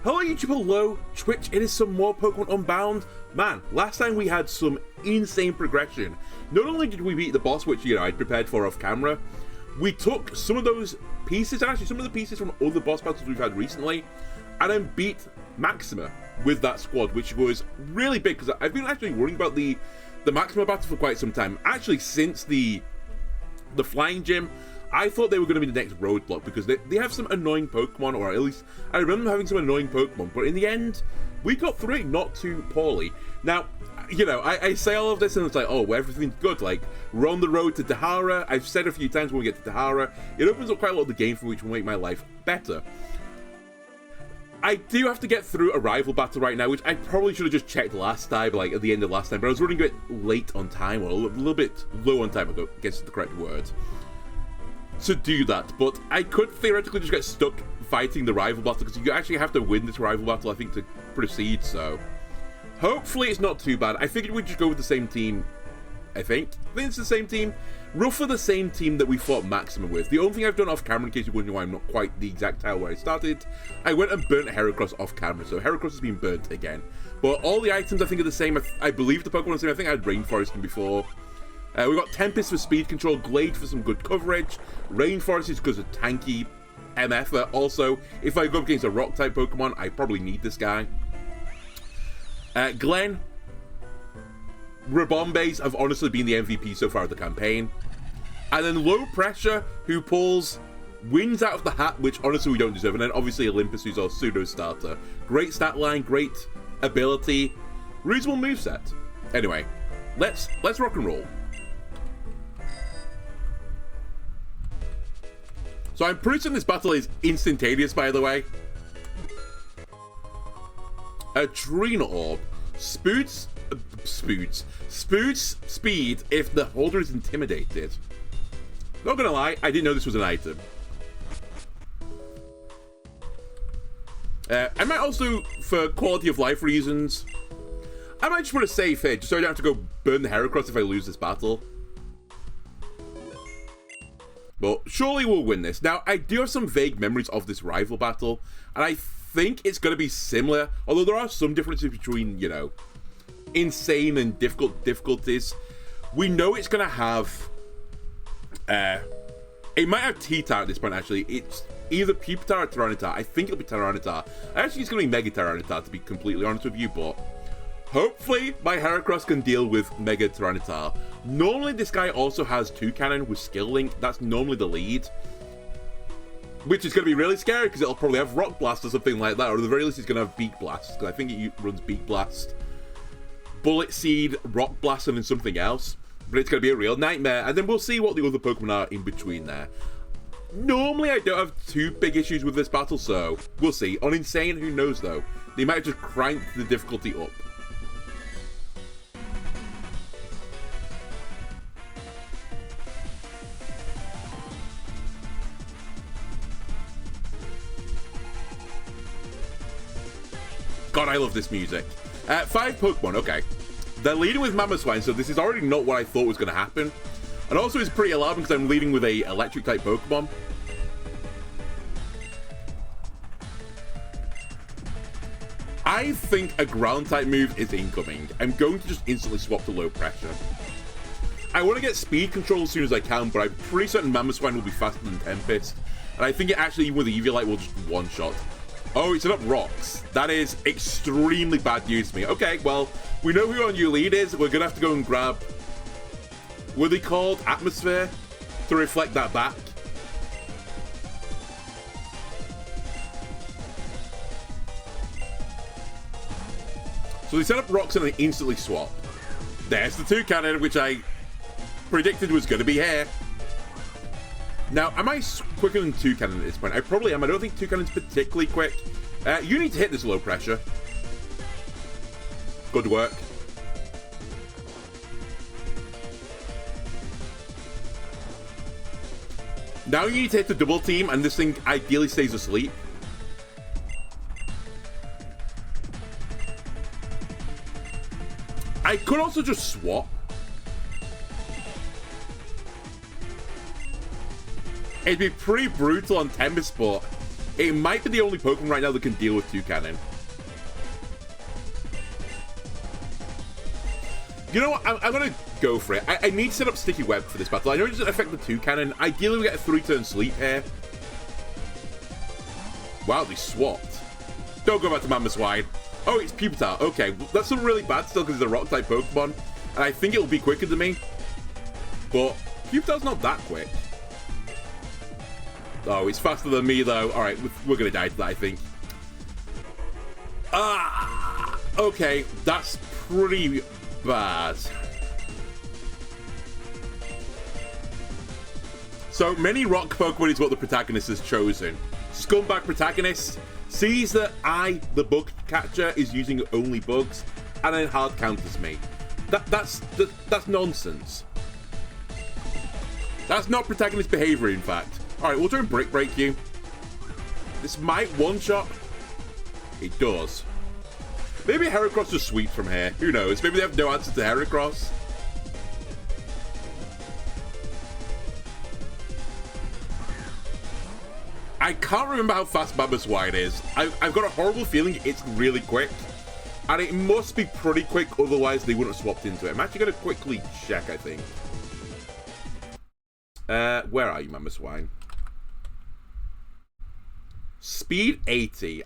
Hello YouTube, hello Twitch, it is some more Pokemon Unbound. Man, last time we had some insane progression. Not only did we beat the boss, which, you know, I'd prepared for off camera, we took some of those pieces, actually some of the pieces from other boss battles we've had recently, and then beat Maxima with that squad, which was really big, because I've been actually worrying about the Maxima battle for quite some time. Actually, since the Flying Gym, I thought they were going to be the next roadblock, because they have some annoying Pokemon, or at least I remember having some annoying Pokemon, but in the end, we got through it not too poorly. Now, you know, I say all of this and it's like, oh, well, everything's good, like, we're on the road to Dehara. I've said a few times when we get to Dehara, it opens up quite a lot of the game for me, which will make my life better. I do have to get through a rival battle right now, which I probably should have just checked last time, like at the end of last time, but I was running a bit late on time, or a little bit low on time, I guess is the correct word, to do that. But I could theoretically just get stuck fighting the rival battle, because you actually have to win this rival battle, I think, to proceed, so hopefully it's not too bad. I figured we'd just go with the same team, I think it's the same team, roughly the same team that we fought Maxima with. The only thing I've done off camera, in case you're wondering why I'm not quite the exact tile where I started, I went and burnt Heracross off camera, so Heracross has been burnt again. But all the items I think are the same. I believe the Pokemon are the same. I think I had Rainforest before. We got Tempest for speed control, Glade for some good coverage, Rainforest is because of tanky MF. Also, if I go up against a rock type Pokemon, I probably need this guy. Glenn, Rabombays have honestly been the MVP so far of the campaign. And then Low Pressure, who pulls wins out of the hat, which honestly we don't deserve. And then obviously Olympus, who's our pseudo starter. Great stat line, great ability, reasonable moveset. Anyway, let's rock and roll. So I'm pretty certain this battle is instantaneous, by the way. Adrenal Orb. Spoots speed if the holder is intimidated. Not gonna lie, I didn't know this was an item. I might also, for quality of life reasons, I might just put a save here, just so I don't have to go burn the Heracross if I lose this battle. But surely we'll win this. Now, I do have some vague memories of this rival battle, and I think it's going to be similar, although there are some differences between, you know, insane and difficulties. We know it's going to have, it might have T-Tar at this point, actually. It's either Pupitar or Tyranitar. I think it'll be Tyranitar. Actually, it's going to be Mega Tyranitar, to be completely honest with you, but hopefully my Heracross can deal with Mega Tyranitar. Normally, this guy also has 2 cannon with Skill Link. That's normally the lead, which is going to be really scary, because it'll probably have Rock Blast or something like that, or at the very least it's going to have Beak Blast, because I think it runs Beak Blast, Bullet Seed, Rock Blast, and then something else. But it's going to be a real nightmare, and then we'll see what the other Pokemon are in between there. Normally I don't have too big issues with this battle, so we'll see. On Insane, who knows though? They might have just cranked the difficulty up. God, I love this music. 5 Pokemon, okay. They're leading with Mamoswine, so this is already not what I thought was going to happen. And also it's pretty alarming because I'm leading with a electric type Pokemon. I think a ground type move is incoming. I'm going to just instantly swap to Low Pressure. I want to get speed control as soon as I can, but I'm pretty certain Mamoswine will be faster than Tempest. And I think it actually, even with Eviolite, will just one-shot. Oh, it's up rocks. That is extremely bad news to me. Okay, well, we know who our new lead is. We're going to have to go and grab, what are they called? Atmosphere? To reflect that back. So they set up rocks and they instantly swap. There's the 2 cannon, which I predicted was going to be here. Now, am I quicker than 2 cannon at this point? I probably am. I don't think 2 cannon's particularly quick. You need to hit this Low Pressure. Good work. Now you need to hit the double team, and this thing ideally stays asleep. I could also just swap. It'd be pretty brutal on Tempest, but It might be the only Pokemon right now that can deal with Toucanon. You know what? I'm going to go for it. I need to set up Sticky Web for this battle. I know it doesn't affect the Toucanon. Ideally, we get a 3-turn sleep here. Wow, they swapped. Don't go back to Mamoswine. Oh, it's Pupitar. Okay, that's not really bad still because it's a Rock-type Pokemon. And I think it'll be quicker than me. But Pupitar's not that quick. Oh, it's faster than me, though. All right, we're going to die to that, I think. Okay, that's pretty bad. So, many rock Pokemon is what the protagonist has chosen. Scumbag Protagonist sees that I, the bug catcher, is using only bugs, and then hard counters me. That's nonsense. That's not Protagonist behavior, in fact. Alright, we'll try and Brick Break you. This might one-shot. It does. Maybe Heracross just sweeps from here. Who knows? Maybe they have no answer to Heracross. I can't remember how fast Mamoswine is. I've got a horrible feeling it's really quick. And it must be pretty quick, otherwise they wouldn't have swapped into it. I'm actually going to quickly check, I think. Where are you, Mamoswine? Speed 80.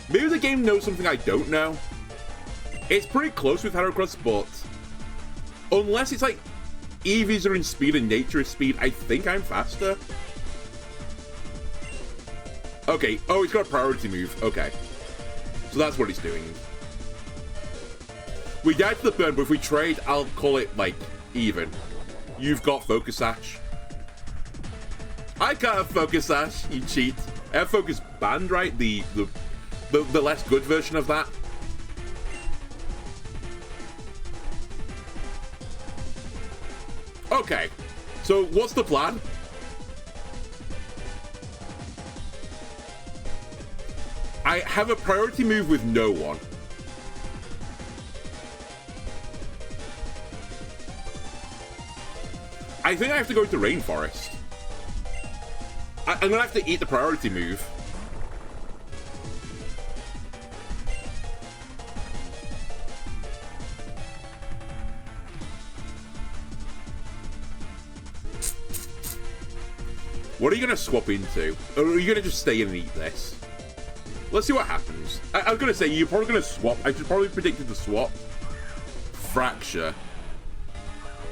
Maybe the game knows something I don't know. It's pretty close with Heracross, but unless it's like EVs are in speed and nature is speed, I think I'm faster. Okay. Oh, he's got a priority move. Okay. So that's what he's doing. We died to the burn, but if we trade, I'll call it, like, even. You've got Focus Sash. I can't have Focus Sash, you cheat. I have Focus Band, right? The less good version of that. Okay. So, what's the plan? I have a priority move with no one. I think I have to go to Rainforest. I'm going to have to eat the priority move. What are you going to swap into? Or are you going to just stay in and eat this? Let's see what happens. I was going to say, you're probably going to swap. I should probably predicted the swap. Fracture.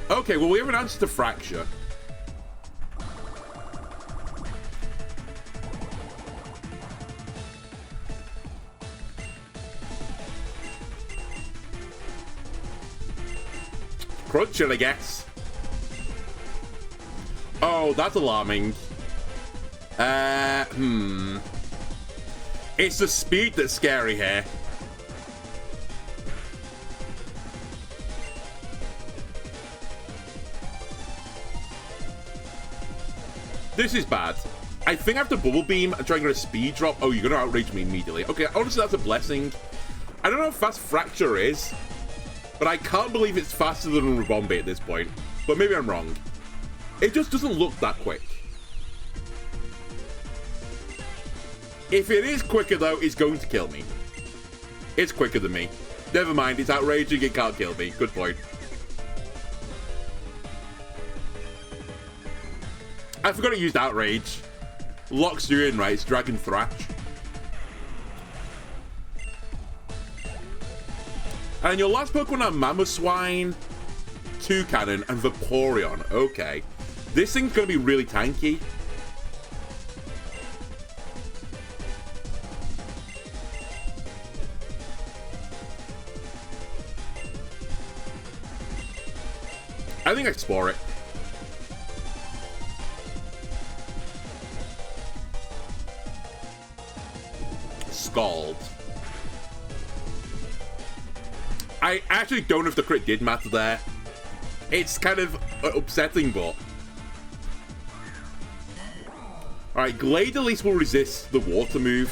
Okay, well, we have an answer to Fracture. Cruncher, I guess. Oh, that's alarming. It's the speed that's scary here. This is bad. I think I have to Bubble Beam and try and get a speed drop. Oh, you're going to outrage me immediately. Okay, honestly, that's a blessing. I don't know how fast Fracture is, but I can't believe it's faster than Ribombay at this point. But maybe I'm wrong. It just doesn't look that quick. If it is quicker, though, it's going to kill me. It's quicker than me. Never mind, it's outraging, it can't kill me. Good point. I forgot to use Outrage. Locks you in, right? It's Dragon Thrash. And your last Pokemon are Mamoswine, Toucanon, and Vaporeon. Okay. This thing's going to be really tanky. I think I explore it. Scald. I actually don't know if the crit did matter there. It's kind of upsetting, but... Alright, Glade at least will resist the water move.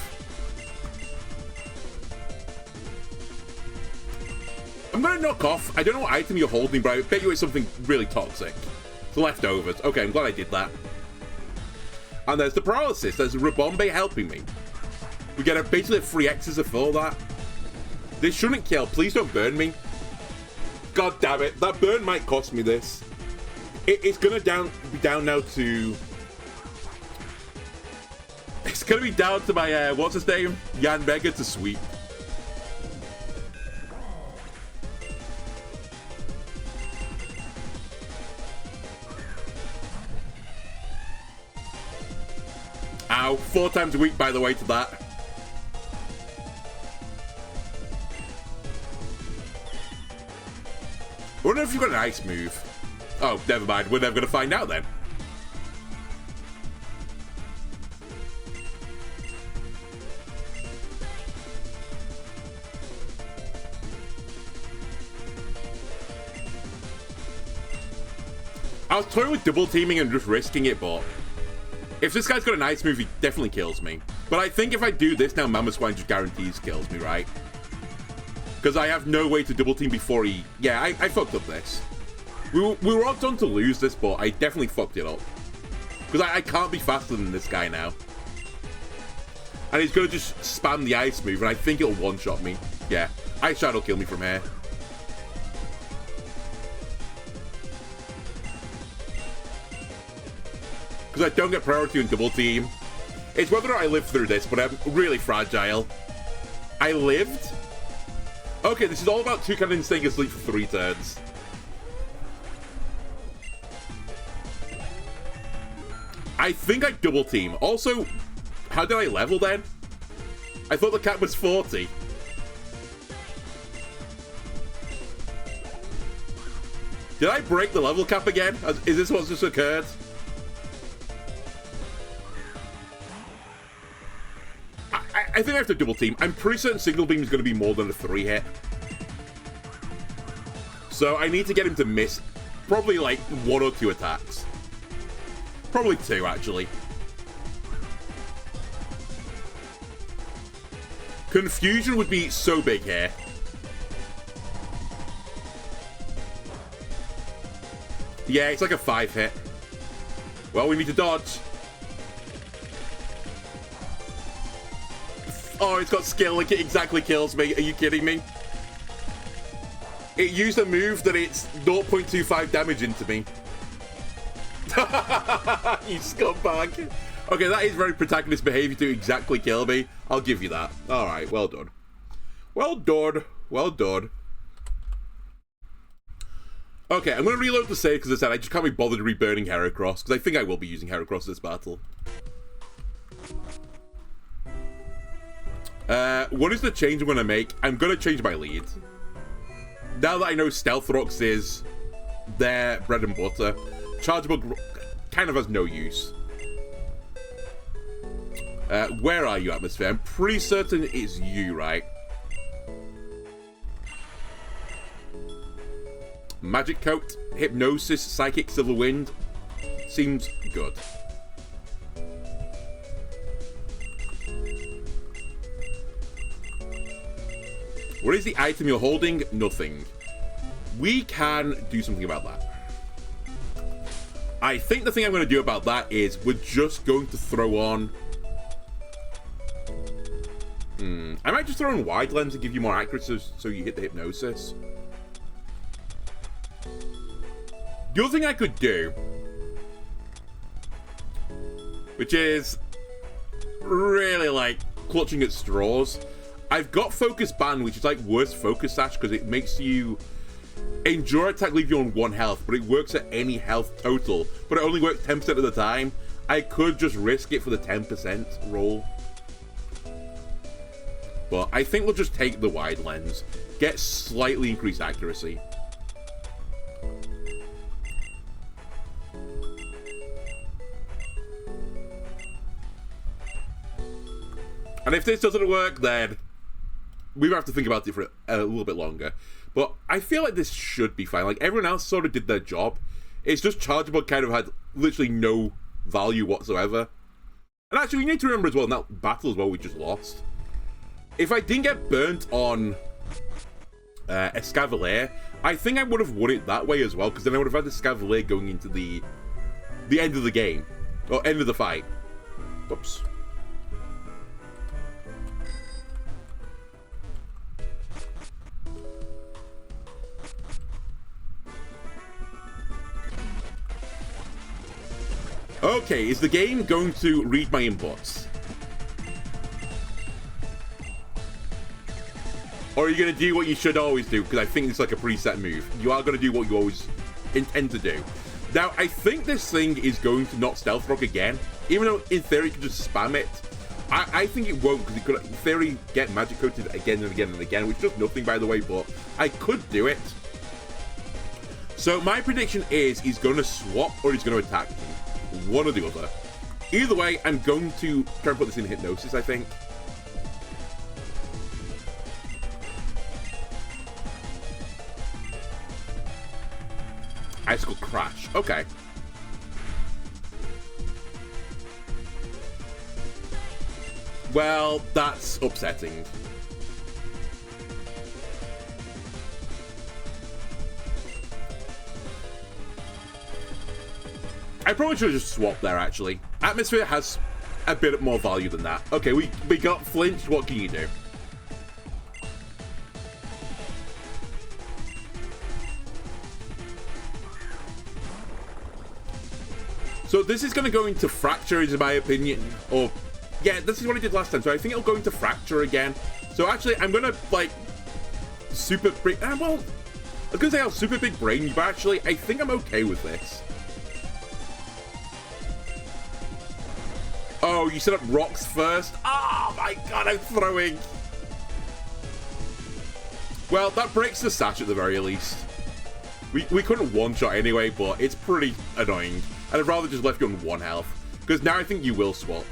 I'm going to knock off. I don't know what item you're holding, but I bet you it's something really toxic. The leftovers. Okay, I'm glad I did that. And there's the paralysis. There's Rabombe helping me. We get basically a free Exorcism for that. This shouldn't kill. Please don't burn me. God damn it. That burn might cost me this. It's going to be down now to... It's going to be down to my, what's his name? Jan Vega to sweep. Ow. 4 times a week, by the way, to that. I wonder if you've got an ice move. Oh, never mind. We're never going to find out then. I was toying with double teaming and just risking it, but if this guy's got an ice move, he definitely kills me. But I think if I do this now, Mamoswine just guarantees kills me, right? Because I have no way to double team before he... Yeah, I fucked up this. We were all done to lose this, but I definitely fucked it up. Because I can't be faster than this guy now. And he's going to just spam the ice move, and I think it'll one-shot me. Yeah, Ice Shadow will kill me from here. Because I don't get priority in double team. It's whether or not I live through this, but I'm really fragile. I lived? Okay, this is all about Toucannon staying asleep for 3 turns. I think I double team. Also, how did I level then? I thought the cap was 40. Did I break the level cap again? Is this what's just occurred? I think I have to double team. I'm pretty certain Signal Beam is going to be more than a 3 hit. So I need to get him to miss probably like 1 or 2 attacks. Probably 2, actually. Confusion would be so big here. Yeah, it's like a 5 hit. Well, we need to dodge. Oh, it's got skill, like it exactly kills me. Are you kidding me? It used a move that it's 0.25 damage into me. You scumbag. Okay, that is very Protagonist behavior to exactly kill me. I'll give you that. Alright, well done. Well done. Well done. Okay, I'm going to reload the save because I said I just can't be bothered reburning Heracross, because I think I will be using Heracross this battle. What is the change I'm going to make? I'm going to change my lead. Now that I know Stealth Rocks is their bread and butter, Chargeable kind of has no use. Where are you, Atmosphere? I'm pretty certain it's you, right? Magic Coat, Hypnosis, Psychic Silver Wind. Seems good. What is the item you're holding? Nothing. We can do something about that. I think the thing I'm going to do about that is we're just going to throw on... I might just throw on Wide Lens to give you more accuracy so you hit the Hypnosis. The other thing I could do, which is really like clutching at straws, I've got Focus Ban, which is like worst Focus Sash because it makes you endure attack, leave you on 1 health, but it works at any health total, but it only works 10% of the time. I could just risk it for the 10% roll. But I think we'll just take the Wide Lens, get slightly increased accuracy. And if this doesn't work, then we have to think about it for a little bit longer. But I feel like this should be fine. Like, everyone else sort of did their job. It's just Chargeable kind of had literally no value whatsoever. And actually, we need to remember as well, in that battle as well we just lost, if I didn't get burnt on Escavalier, I think I would have won it that way as well, because then I would have had Escavalier going into the end of the game, or end of the fight. Whoops. Okay, is the game going to read my inputs? Or are you going to do what you should always do? Because I think it's like a preset move. You are going to do what you always intend to do. Now, I think this thing is going to not Stealth Rock again. Even though, in theory, you could just spam it. I think it won't, because it could, in theory, get Magic Coated again and again and again, which does nothing, by the way, but I could do it. So, my prediction is he's going to swap or he's going to attack me. One or the other. Either way, I'm going to try and put this in Hypnosis, I think. Icicle Crash. Okay. Well, that's upsetting. I probably should have just swapped there, actually. Atmosphere has a bit more value than that. Okay, we got flinched. What can you do? So this is going to go into Fracture, in my opinion. Or, yeah, this is what I did last time. So I think it'll go into Fracture again. So actually, I'm going to, like, super big... well, I was going to say I have super big brain, but actually, I think I'm okay with this. Oh, you set up rocks first? Oh my god, I'm throwing. Well, that breaks the Sash at the very least. We couldn't one-shot anyway, but it's pretty annoying. And I'd rather just left you on 1 health. Because now I think you will swap.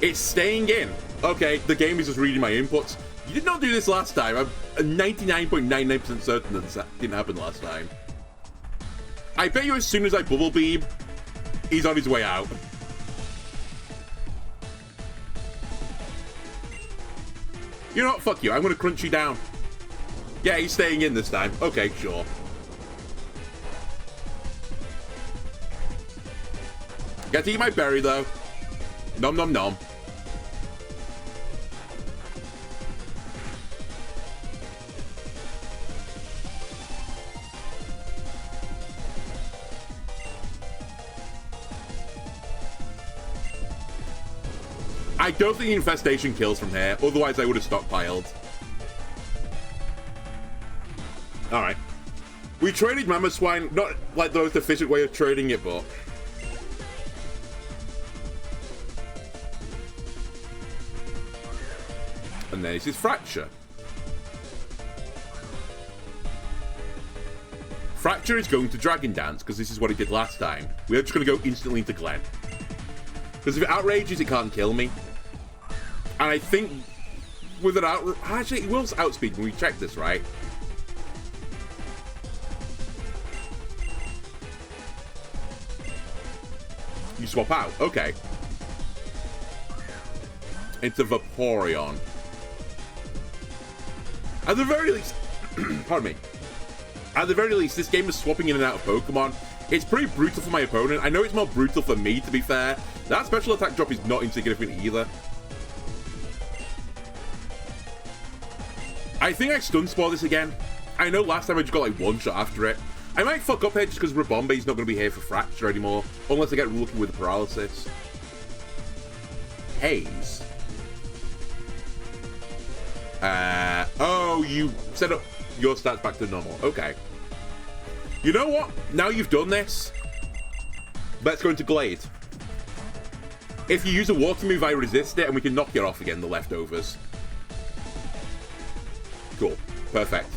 It's staying in. Okay, the game is just reading my inputs. You did not do this last time. I'm 99.99% certain that this didn't happen last time. I bet you as soon as I Bubble Beam, he's on his way out. You know what? Fuck you. I'm going to crunch you down. Yeah, he's staying in this time. Okay, sure. Get to eat my berry, though. Nom nom nom. I don't think the Infestation kills from here, otherwise I would have stockpiled. Alright. We traded Mammoth Swine, not like the most efficient way of trading it, but... And then this is Fracture. Fracture is going to Dragon Dance, because this is what it did last time. We're just going to go instantly into Glen. Because if it outrages, it can't kill me. And I think with it out... Actually, it will outspeed when we check this, right? You swap out. Okay. Into Vaporeon. At the very least... pardon me. At the very least, this game is swapping in and out of Pokemon. It's pretty brutal for my opponent. I know it's more brutal for me, to be fair. That special attack drop is not insignificant either. I think I Stun Spore this again. I know last time I just got like one shot after it. I might fuck up here just because Rabombe's not going to be here for Fracture anymore. Unless I get lucky with Paralysis. Haze. Oh, you set up your stats back to normal. Okay. You know what? Now you've done this, let's go into Glade. If you use a walking move, I resist it, and we can knock it off again, the leftovers. Cool. Perfect.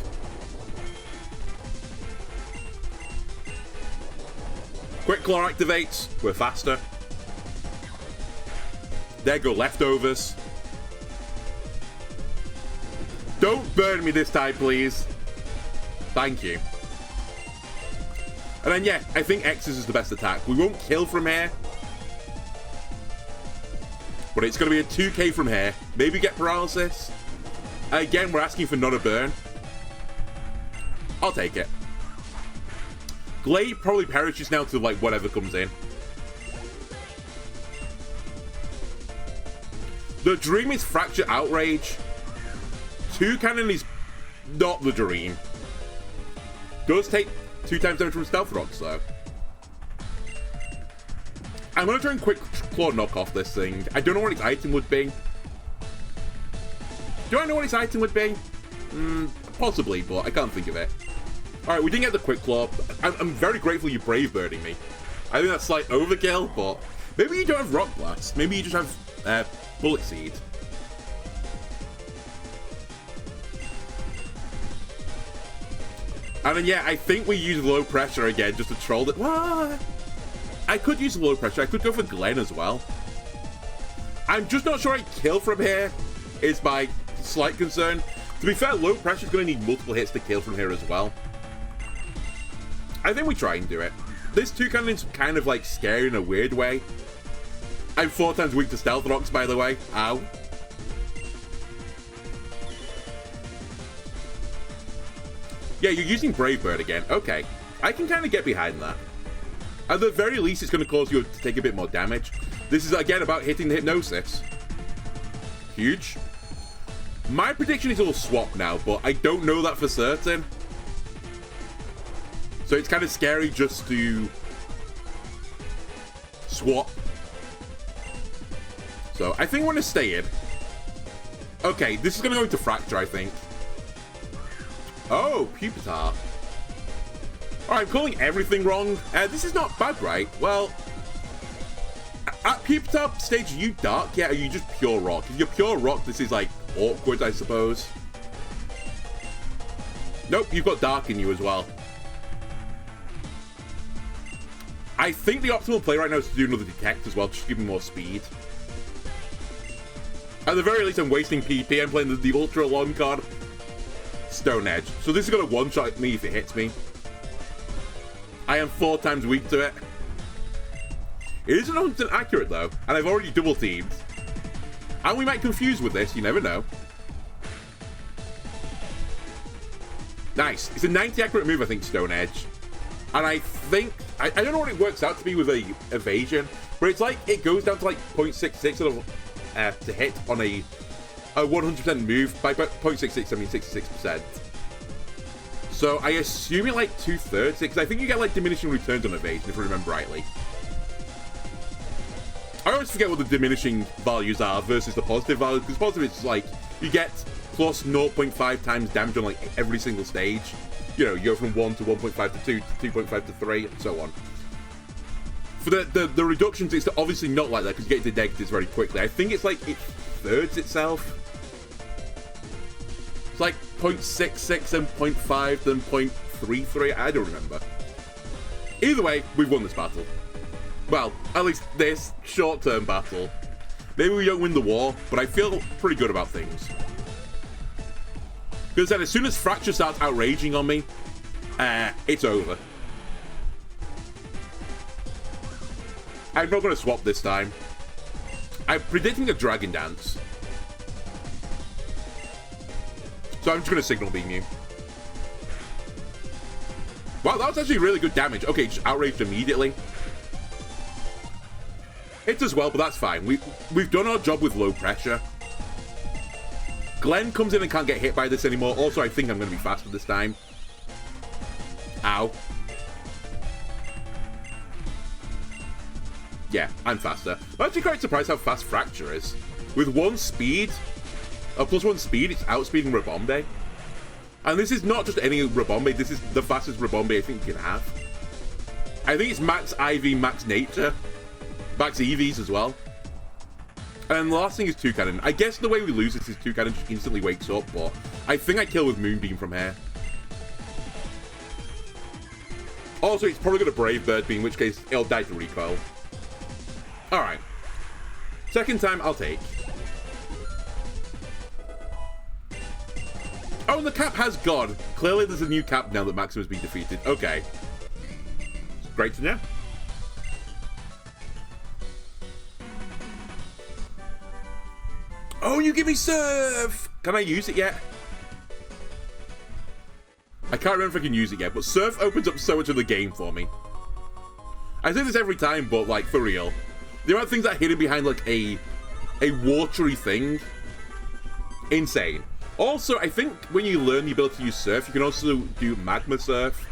Quick Claw activates. We're faster. There go leftovers. Don't burn me this time, please. Thank you. And then, yeah, I think X's is the best attack. We won't kill from here. But it's going to be a 2k from here. Maybe get Paralysis. Again, we're asking for not a burn. I'll take it. Glade probably perishes now to, like, whatever comes in. The dream is Fracture Outrage. Toucannon is not the dream. Does take 2 times damage from Stealth Rocks, though. I'm going to try and Quick Claw knock off this thing. I don't know what its item would be. Do I know what its item would be? Possibly, but I can't think of it. Alright, we didn't get the Quick Claw. I'm very grateful you Brave Birding me. I think that's slight overkill, but maybe you don't have Rock Blast. Maybe you just have Bullet Seed. And then, yeah, I think we use Low Pressure again just to troll it. What? I could use Low Pressure. I could go for Glenn as well. I'm just not sure I kill from here, is my slight concern. To be fair, Low Pressure is going to need multiple hits to kill from here as well. I think we try and do it. This Toucannon's kind of, like, scary in a weird way. I'm 4 times weak to Stealth Rocks, by the way. Ow. Yeah, you're using Brave Bird again. Okay. I can kind of get behind that. At the very least, it's going to cause you to take a bit more damage. This is, again, about hitting the Hypnosis. Huge. My prediction is it'll swap now, but I don't know that for certain. So it's kind of scary just to swap. So I think we're going to stay in. Okay, this is going to go into Fracture, I think. Oh, Pupitar. Alright, I'm calling everything wrong. This is not bad, right? Well, at Pupitar stage, are you Dark yet, or are you just Pure Rock? If you're Pure Rock, this is, like, awkward, I suppose. Nope, you've got Dark in you as well. I think the optimal play right now is to do another Detect as well, just to give me more speed. At the very least, I'm wasting PP. I'm playing the Ultra Long card. Stone Edge. So this is going to one-shot me if it hits me. I am 4 times weak to it. It isn't 100% accurate, though, and I've already double-teamed. And we might confuse with this, you never know. Nice. It's a 90 accurate move, I think, Stone Edge. And I think... I don't know what it works out to be with a evasion, but it's like it goes down to like 0.66 to hit on a 100% move. By 0.66, I mean 66%. So I assume it like 2/3, because I think you get like diminishing returns on evasion, if I remember rightly. I always forget what the diminishing values are versus the positive values, because positive is like you get plus 0.5 times damage on like every single stage. You know, you go from 1 to 1.5 to 2 to 2.5 to 3, and so on. For the reductions, it's obviously not like that, because you get into negatives very quickly. I think it's like it thirds itself. It's like 0.66 and 0.5, then 0.33. I don't remember. Either way, we've won this battle. Well, at least this short-term battle. Maybe we don't win the war, but I feel pretty good about things. Because then as soon as Fracture starts outraging on me, it's over. I'm not going to swap this time. I'm predicting a Dragon Dance. So I'm just going to Signal Beam you. Wow, that was actually really good damage. Okay, just outraged immediately. Hits as well, but that's fine. We've done our job with low pressure. Glenn comes in and can't get hit by this anymore. Also, I think I'm going to be faster this time. Ow. Yeah, I'm faster. I'm actually quite surprised how fast Fracture is. With 1 speed, plus 1 speed, it's outspeeding Rabombe. And this is not just any Rabombe, this is the fastest Rabombe I think you can have. I think it's max IV, max Nature. Max EVs as well. And the last thing is Toucannon. I guess the way we lose this is Toucannon just instantly wakes up, but I think I kill with Moonbeam from here. Also, it's probably going to Brave Bird me, in which case it'll die to recoil. Alright. Second time, I'll take. Oh, and the cap has gone. Clearly there's a new cap now that Maxima's been defeated. Okay. Great to know. Oh, you give me Surf! Can I use it yet? I can't remember if I can use it yet, but Surf opens up so much of the game for me. I say this every time, but, like, for real. The amount of things that are hidden behind, like, a watery thing. Insane. Also, I think when you learn the ability to use Surf, you can also do Magma Surf.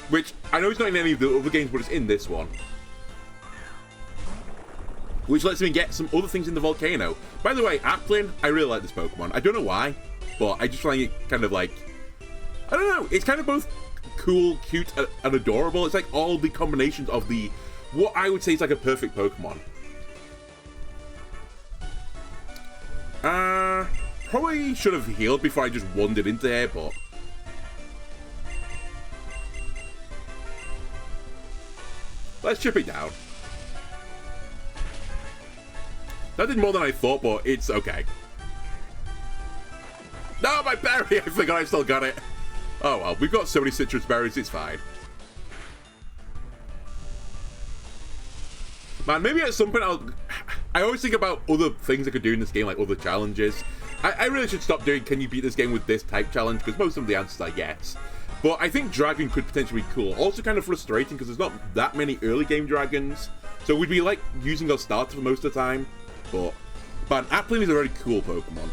Which, I know it's not in any of the other games, but it's in this one. Which lets me get some other things in the volcano. By the way, Applin, I really like this Pokemon. I don't know why, but I just find it kind of like... I don't know, it's kind of both cool, cute, and adorable. It's like all the combinations of the... what I would say is like a perfect Pokemon. Probably should have healed before I just wandered into here, but... let's chip it down. That did more than I thought, but it's okay. No, my berry! I forgot I still got it. Oh well, we've got so many citrus berries, it's fine. Man, maybe at some point I always think about other things I could do in this game, like other challenges. I really should stop doing can you beat this game with this type challenge, because most of the answers are yes. But I think Dragon could potentially be cool. Also kind of frustrating, because there's not that many early game dragons. So we'd be like using our starter for most of the time. But Applin is a very cool Pokemon.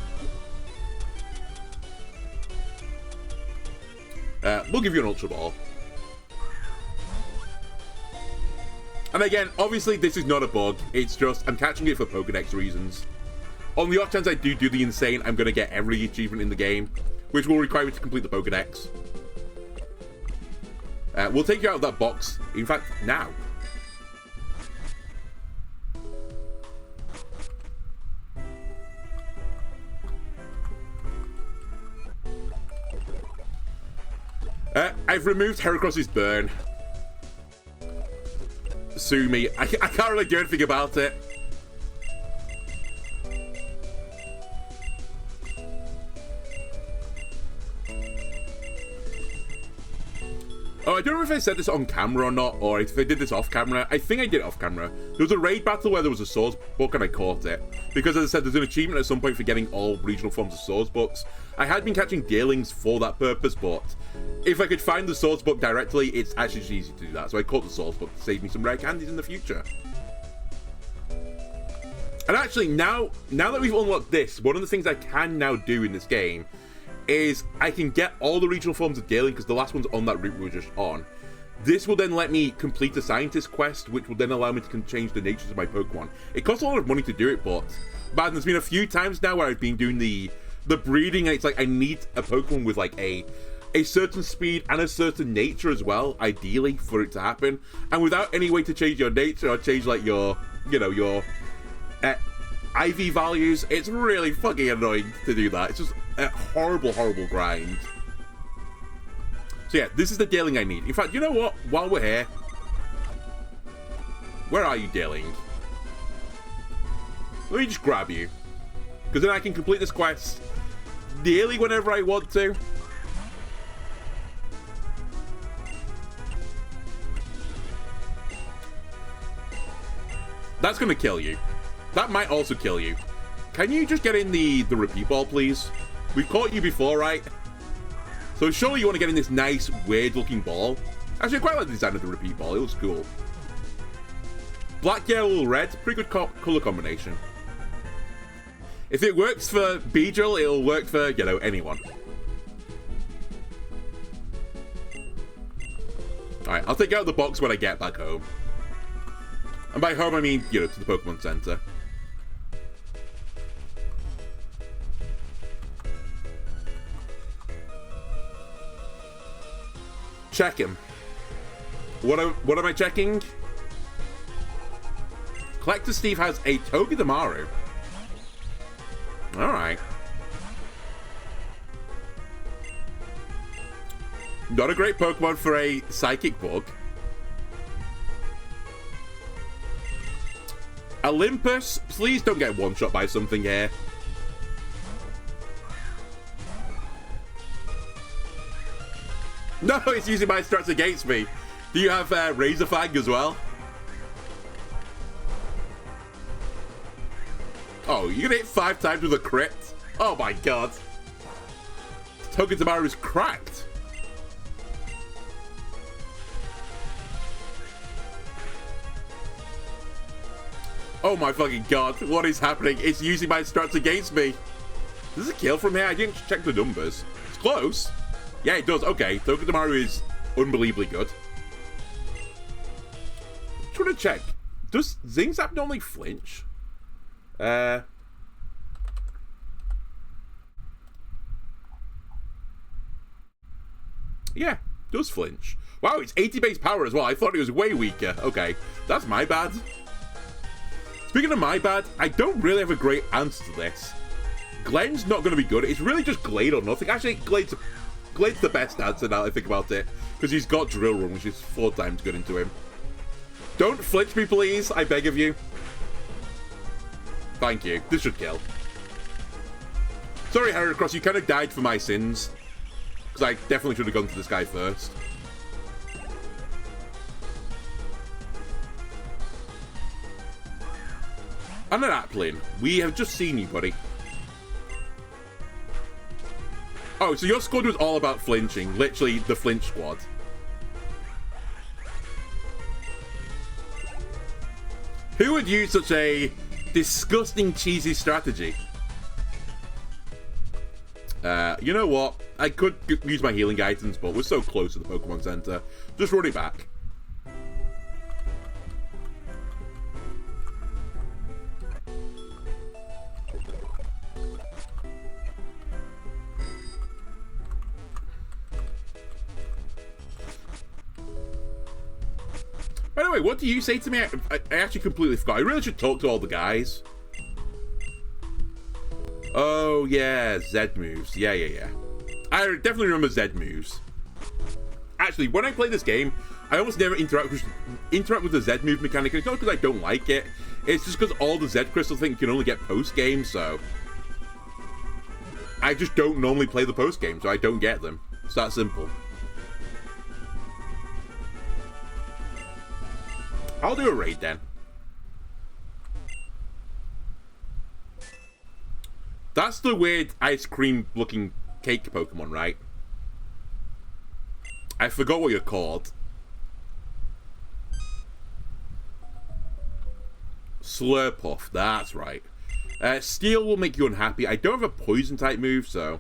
We'll give you an Ultra Ball. And again, obviously this is not a bug. It's just, I'm catching it for Pokedex reasons. On the off chance I do the insane, I'm going to get every achievement in the game, which will require me to complete the Pokedex. We'll take you out of that box, in fact, now. I've removed Heracross's burn. Sue me. I can't really do anything about it. Oh, I don't know if I said this on camera or not, or if I did this off camera. I think I did it off camera. There was a raid battle where there was a swords book and I caught it. Because as I said, there's an achievement at some point for getting all regional forms of swords books. I had been catching Deerlings for that purpose, but if I could find the swords book directly, it's actually just easy to do that. So I caught the swords book to save me some rare candies in the future. And actually, now that we've unlocked this, one of the things I can now do in this game is I can get all the regional forms of Deerling, because the last one's on that route we were just on. This will then let me complete a scientist quest, which will then allow me to change the natures of my Pokemon. It costs a lot of money to do it, but man, there's been a few times now where I've been doing the breeding, and it's like I need a Pokemon with like a certain speed and a certain nature as well, ideally, for it to happen. And without any way to change your nature or change like your, you know, your IV values, it's really fucking annoying to do that. It's just a horrible, horrible grind. So yeah, this is the Deerling I need. In fact, you know what? While we're here, where are you, Deerling? Let me just grab you, because then I can complete this quest nearly whenever I want to. That's gonna kill you. That might also kill you. Can you just get in the repeat ball, please? We've caught you before, right? So surely you want to get in this nice, weird-looking ball. Actually, I quite like the design of the repeat ball. It looks cool. Black, yellow, red. Pretty good color combination. If it works for Beedrill, it'll work for, you know, anyone. Alright, I'll take out the box when I get back home. And by home, I mean, you know, to the Pokemon Center. Check him. What am I checking? Collector Steve has a Togedemaru. Alright. Not a great Pokemon for a Psychic Bug. Olympus, please don't get one-shot by something here. No, it's using my strats against me. Do you have Razor Fang as well? Oh, you're gonna hit 5 times with a crit? Oh my god. Togedemaru is cracked. Oh my fucking god, what is happening? It's using my strats against me. Does it kill from here? I didn't check the numbers. It's close. Yeah, it does. Okay, Togedemaru is unbelievably good. Trying to check. Does Zing Zap normally flinch? Yeah, does flinch. Wow, it's 80 base power as well. I thought it was way weaker. Okay, that's my bad. Speaking of my bad, I don't really have a great answer to this. Glenn's not going to be good. It's really just Glade or nothing. Actually, Glade's the best answer now that I think about it. Because he's got Drill Run, which is 4 times good into him. Don't flinch me, please. I beg of you. Thank you. This should kill. Sorry, Heracross, you kind of died for my sins. Because I definitely should have gone to this guy first. And an Applin. We have just seen you, buddy. Oh, so your squad was all about flinching. Literally, the flinch squad. Who would use such a disgusting, cheesy strategy? You know what? I could use my healing items, but we're so close to the Pokemon Center. Just run it back. By the way, what do you say to me? I actually completely forgot. I really should talk to all the guys. Oh, yeah, Z moves. Yeah. I definitely remember Z moves. Actually, when I play this game, I almost never interact with the Z move mechanic. It's not because I don't like it. It's just because all the Z crystal thing can only get post-game, so... I just don't normally play the post-game, so I don't get them. It's that simple. I'll do a raid then. That's the weird ice cream looking cake Pokemon, right? I forgot what you're called. Slurpuff, that's right. Steel will make you unhappy. I don't have a poison type move, so...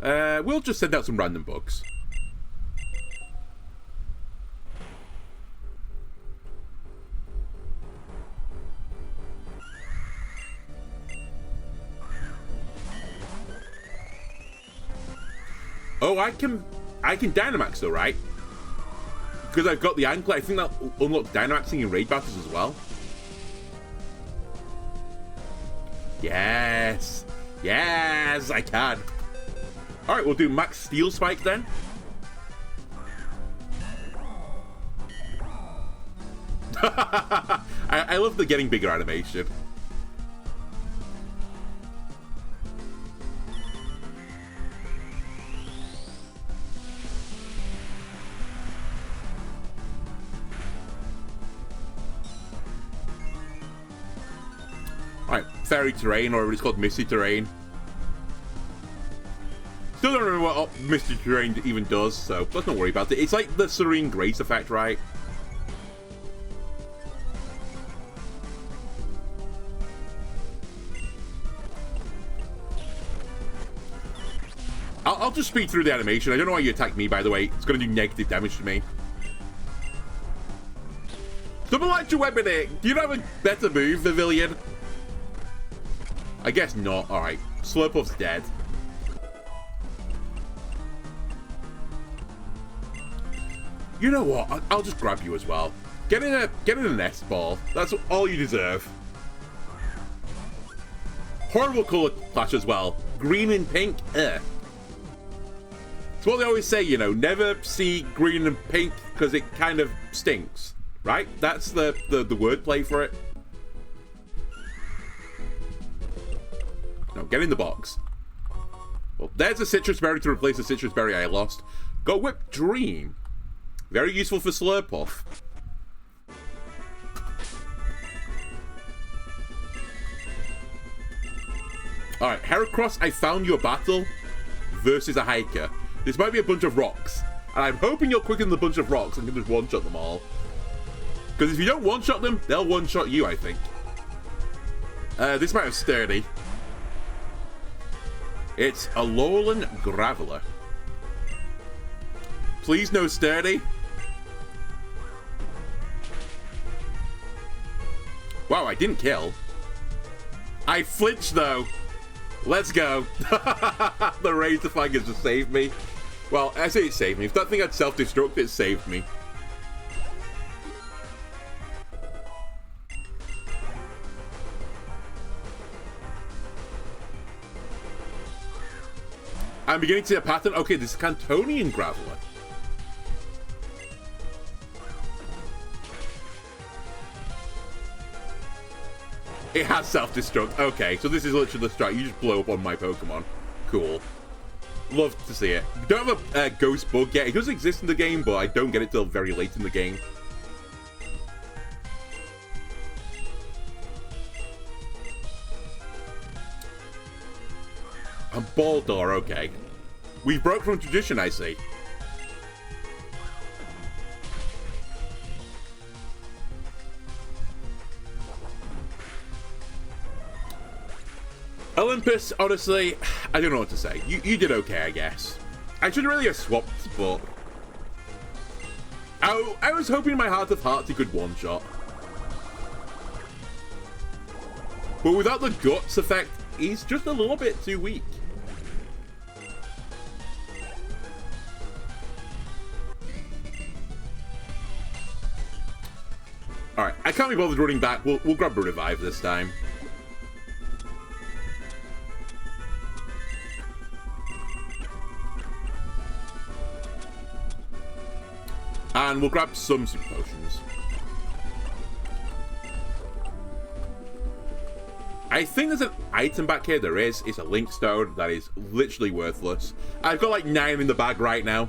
we'll just send out some random bugs. Oh, I can Dynamax though, right? Because I've got the Anklet. I think that unlocks Dynamaxing in raid battles as well. Yes, I can. All right, we'll do Max Steel Spike then. I love the getting bigger animation. Alright, Fairy Terrain, or it's called Misty Terrain. Still don't remember what Misty Terrain even does, so let's not worry about it. It's like the Serene Grace effect, right? I'll just speed through the animation. I don't know why you attacked me, by the way. It's going to do negative damage to me. Double Electro Weapon it! Do you have a better move, Pavilion? I guess not. Alright. Slurpuff's dead. You know what? I'll just grab you as well. Get in a nest ball. That's all you deserve. Horrible color clash as well. Green and pink. It's what they always say, you know, never see green and pink because it kind of stinks. Right? That's the wordplay for it. No, get in the box. Well, there's a Citrus Berry to replace the Citrus Berry I lost. Go Whip Dream. Very useful for Slurpuff. Alright, Heracross, I found your battle versus a hiker. This might be a bunch of rocks. And I'm hoping you're quicker than the bunch of rocks and can just one-shot them all. Because if you don't one-shot them, they'll one-shot you, I think. This might have Sturdy. It's a Alolan Graveler. Please no Sturdy. Wow, I didn't kill. I flinched, though. Let's go. The Razor Fingers just saved me. Well, I say it saved me. If that thing had self-destruct, it saved me. I'm beginning to see a pattern. Okay, this is Cantonian Graveler. It has self-destruct. Okay, so this is literally the strat. You just blow up on my Pokemon. Cool. Love to see it. Don't have a ghost bug yet. It does exist in the game, but I don't get it till very late in the game. And Baldor, okay. We broke from tradition, I see. Olympus, honestly, I don't know what to say. You did okay, I guess. I should really have swapped, but... I was hoping in my heart of hearts he could one-shot. But without the guts effect, he's just a little bit too weak. Alright, I can't be bothered running back. We'll grab a revive this time. And we'll grab some super potions. I think there's an item back here. There is. It's a link stone that is literally worthless. I've got like 9 in the bag right now.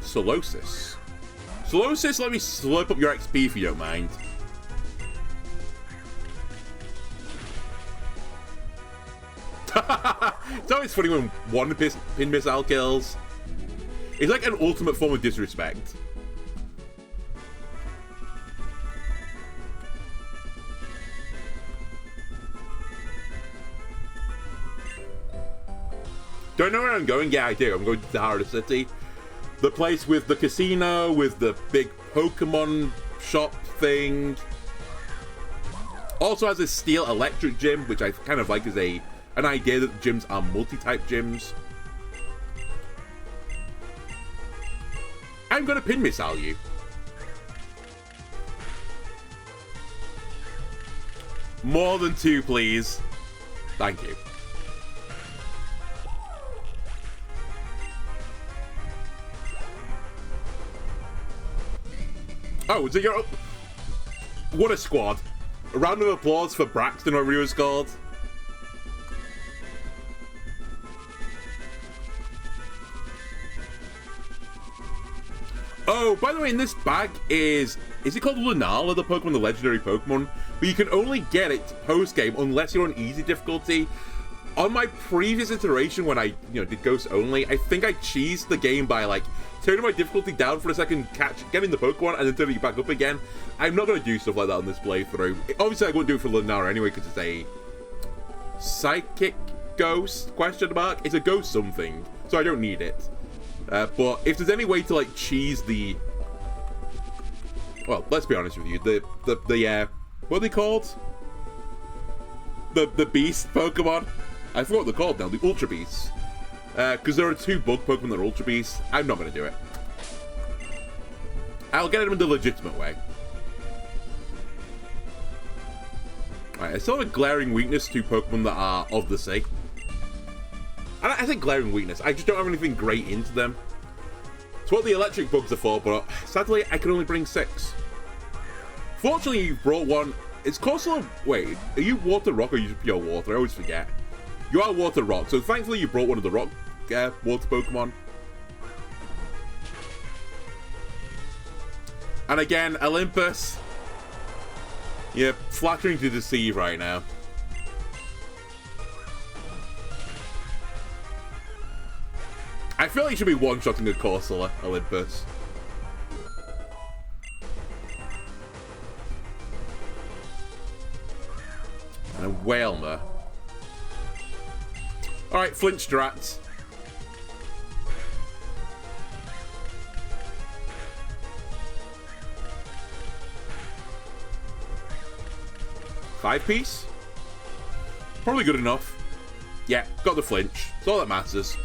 Solosis. Solosis, let me slurp up your XP if you don't mind. It's always funny when one pin missile kills. It's like an ultimate form of disrespect. Don't know where I'm going? Yeah, I do. I'm going to Dehara City. The place with the casino, with the big Pokemon shop thing. Also has a steel electric gym, which I kind of like as an idea that gyms are multi-type gyms. I'm gonna pin missile you. More than 2, please. Thank you. Oh, is it your... What a squad. A round of applause for Braxton, whatever he was called. Oh, by the way, in this bag is it called Lunala, the Pokemon, the legendary Pokemon? But you can only get it post-game unless you're on easy difficulty. On my previous iteration when I, did Ghost only, I think I cheesed the game by, like, turning my difficulty down for a second, getting the Pokemon, and then turning it back up again. I'm not going to do stuff like that on this playthrough. Obviously, I wouldn't do it for Lunala anyway, because it's a psychic ghost, question mark? It's a ghost something, so I don't need it. But if there's any way to, like, cheese the... Well, let's be honest with you. The what are they called? The beast Pokemon? I forgot what they're called now. The Ultra Beasts. Because there are 2 bug Pokemon that are Ultra Beasts. I'm not going to do it. I'll get them in the legitimate way. Alright, I still have a glaring weakness to Pokemon that are of the sea. I think glaring weakness. I just don't have anything great into them. It's what the electric bugs are for, but sadly, I can only bring 6. Fortunately, you've brought one. It's Corsola. Wait, are you Water Rock or are you just pure Water? I always forget. You are Water Rock, so thankfully you brought one of the Rock Water Pokemon. And again, Olympus. You're flattering to deceive right now. I feel like you should be one-shotting a Corsola, Olympus. And a Whalmer. Alright, flinch strats. Five piece? Probably good enough. Yeah, got the flinch. That's all that matters.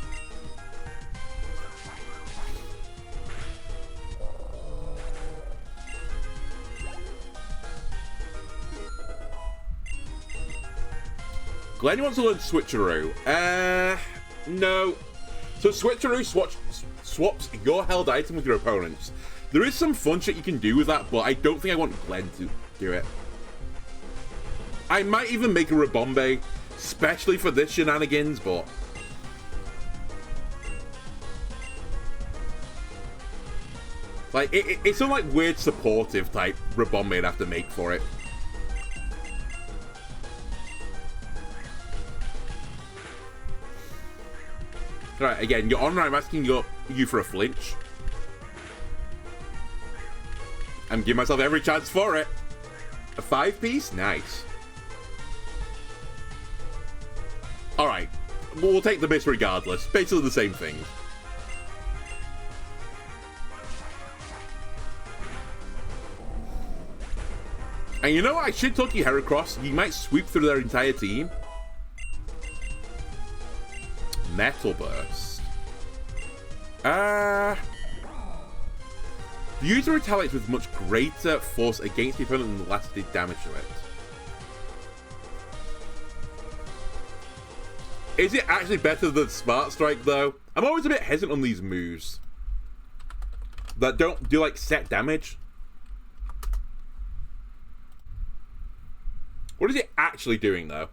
Glenn wants to learn Switcheroo. No. So Switcheroo swaps your held item with your opponents. There is some fun shit you can do with that, but I don't think I want Glenn to do it. I might even make a Rabombe, especially for this shenanigans, but... like, it's some, like, weird supportive type Rabombe I'd have to make for it. Alright, again, your honor, I'm asking you for a flinch. I'm giving myself every chance for it. A 5-piece? Nice. Alright, we'll take the miss regardless. Basically the same thing. And you know what? I should talk to you, Heracross. You might sweep through their entire team. Metal Burst. The user retaliates with much greater force against the opponent than the last did damage to it. Is it actually better than Smart Strike, though? I'm always a bit hesitant on these moves that don't do, like, set damage. What is it actually doing, though?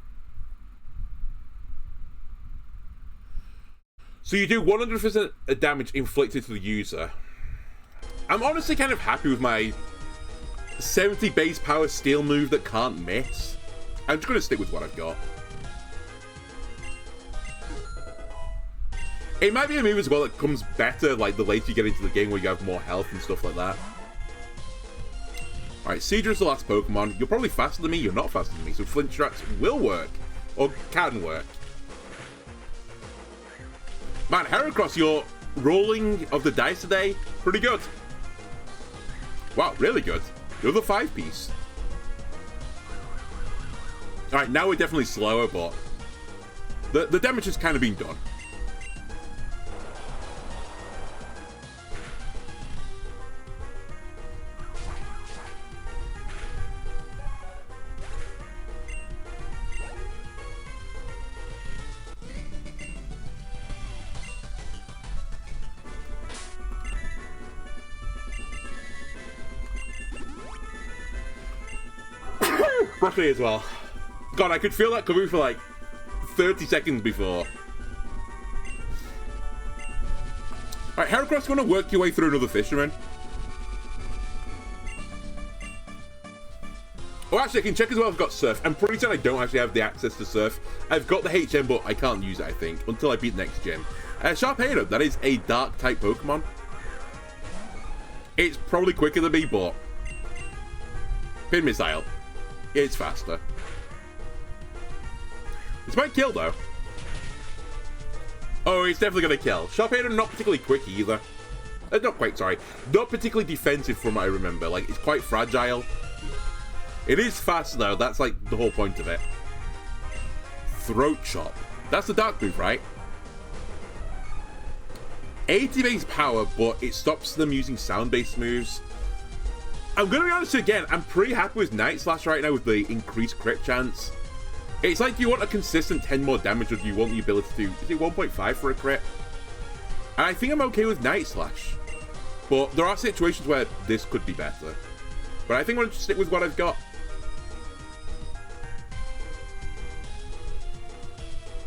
So you do 100% damage inflicted to the user. I'm honestly kind of happy with my 70 base power steel move that can't miss. I'm just going to stick with what I've got. It might be a move as well that comes better like the later you get into the game where you have more health and stuff like that. Alright, Seadra's the last Pokemon. You're probably faster than me, you're not faster than me, so flinch strats will work. Or can work. Man, Heracross, your rolling of the dice today, pretty good. Wow, really good. You're the 5-piece. Alright, now we're definitely slower, but the damage has kind of been done. Broccoli as well. God, I could feel that coming for like 30 seconds before. Alright, Heracross, you want to work your way through another fisherman? Oh, actually, I can check as well if I've got Surf. I'm pretty sure I don't actually have the access to Surf. I've got the HM, but I can't use it, I think, until I beat the next gym. Sharpedo, that is a Dark-type Pokemon. It's probably quicker than me, but... Pin Missile. It's faster. This might kill, though. Oh, it's definitely going to kill. Sharpedo not particularly quick, either. Not quite, sorry. Not particularly defensive, from what I remember. Like, it's quite fragile. It is fast, though. That's, like, the whole point of it. Throat Chop. That's the Dark move, right? 80 base power, but it stops them using sound-based moves. I'm going to be honest again, I'm pretty happy with Night Slash right now with the increased crit chance. It's like you want a consistent 10 more damage or do you want the ability to do, is it 1.5 for a crit? And I think I'm okay with Night Slash. But there are situations where this could be better. But I think I'm going to stick with what I've got.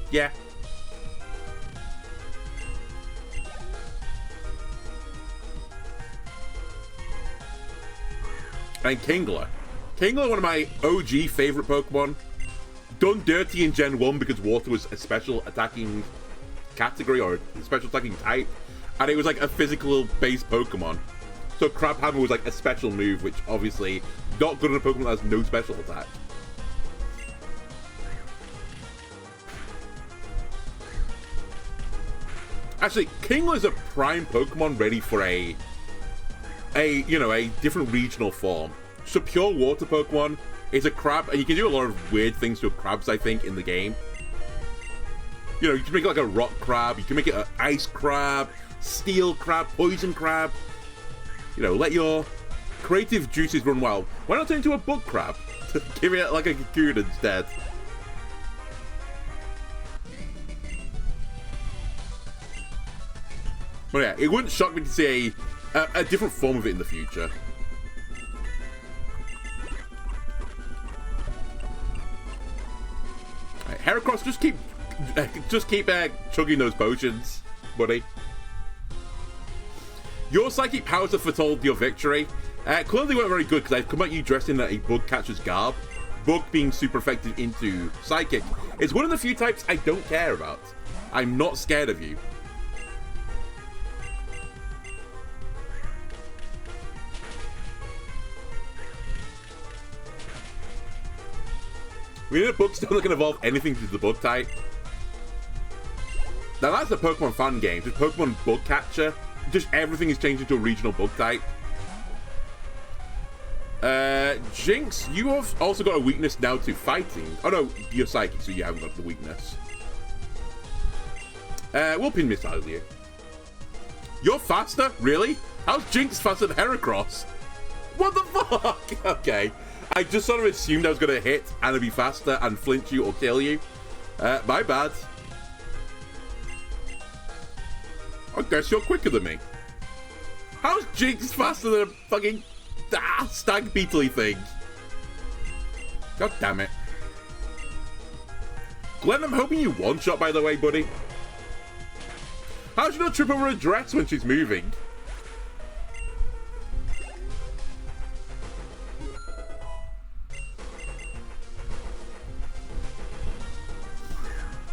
Yeah. And Kingler. Kingler, one of my OG favorite Pokemon. Done dirty in Gen 1 because water was a special attacking category or a special attacking type. And it was like a physical based Pokemon. So Crab Hammer was like a special move, which obviously not good on a Pokemon that has no special attack. Actually, Kingler is a prime Pokemon ready for a different regional form. Just a pure water Pokemon. It's a crab, and you can do a lot of weird things to crabs, I think, in the game. You know, you can make it like a rock crab, you can make it an ice crab, steel crab, poison crab. You know, let your creative juices run wild. Why not turn into a bug crab? Give it like a cocoon instead. But yeah, it wouldn't shock me to see a different form of it in the future. Right, Heracross, just keep chugging those potions, buddy. Your psychic powers have foretold your victory. Clearly weren't very good because I've come at you dressed in a bug catcher's garb. Bug being super effective into psychic. It's one of the few types I don't care about. I'm not scared of you. We need a bug stone that can evolve anything to the bug type. Now that's a Pokemon fan game. Just Pokemon Bug Catcher. Just everything is changed into a regional bug type. Jinx, you have also got a weakness now to fighting. Oh no, you're psychic, so you haven't got the weakness. We'll pin missile you. You're faster? Really? How's Jinx faster than Heracross? What the fuck? Okay. I just sort of assumed I was going to hit and it'd be faster and flinch you or kill you. My bad. I guess you're quicker than me. How's Jinx faster than a fucking stag beetle-y thing? God damn it. Glenn, I'm hoping you one-shot, by the way, buddy. How should I trip over a dress when she's moving?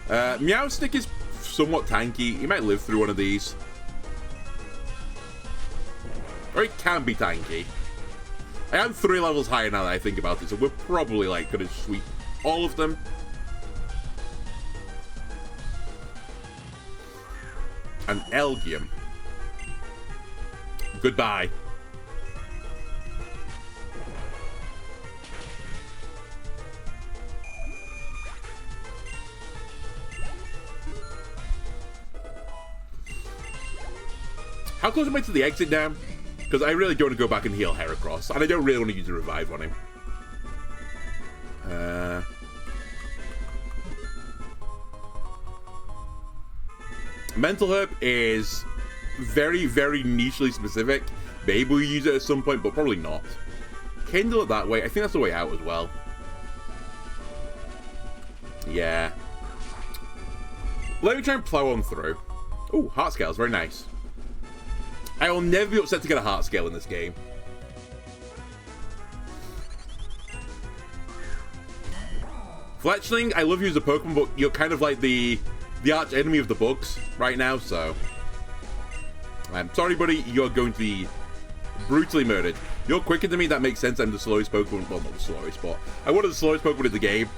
Meowstic is somewhat tanky. He might live through one of these. Or he can be tanky. I am 3 levels higher now that I think about it, so we're probably like going to sweep all of them. An Elgium. Goodbye. How close am I to the exit now? Because I really don't want to go back and heal Heracross, and I don't really want to use a revive on him. Mental Herb is very, very nichely specific. Maybe we'll use it at some point, but probably not. Kindle it that way. I think that's the way out as well. Yeah. Let me try and plow on through. Ooh, Heart Scales, very nice. I will never be upset to get a Heart Scale in this game. Fletchling, I love you as a Pokemon, but you're kind of like the arch enemy of the bugs right now, so... I'm sorry, buddy, you're going to be brutally murdered. You're quicker than me, that makes sense. I'm the slowest Pokemon. Well, not the slowest, but I'm one of the slowest Pokemon in the game.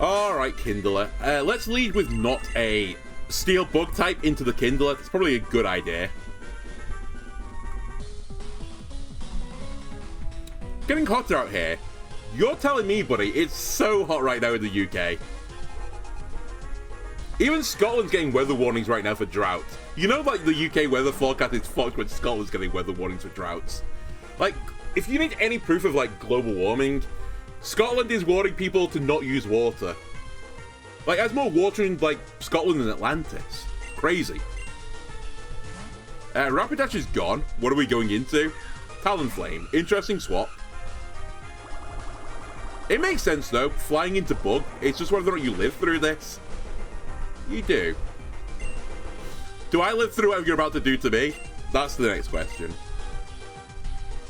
Alright, Kindler. Let's lead with not a Steel Bug type into the Kindler. That's probably a good idea. Getting hotter out here. You're telling me, buddy, it's so hot right now in the UK. Even Scotland's getting weather warnings right now for drought. You know, like, the UK weather forecast is fucked when Scotland's getting weather warnings for droughts. Like, if you need any proof of, like, global warming, Scotland is warning people to not use water. Like, there's more water in, like, Scotland than Atlantis. Crazy. Rapidash is gone. What are we going into? Talonflame. Interesting swap. It makes sense, though. Flying into Bug. It's just whether or not you live through this. You do. Do I live through what you're about to do to me? That's the next question.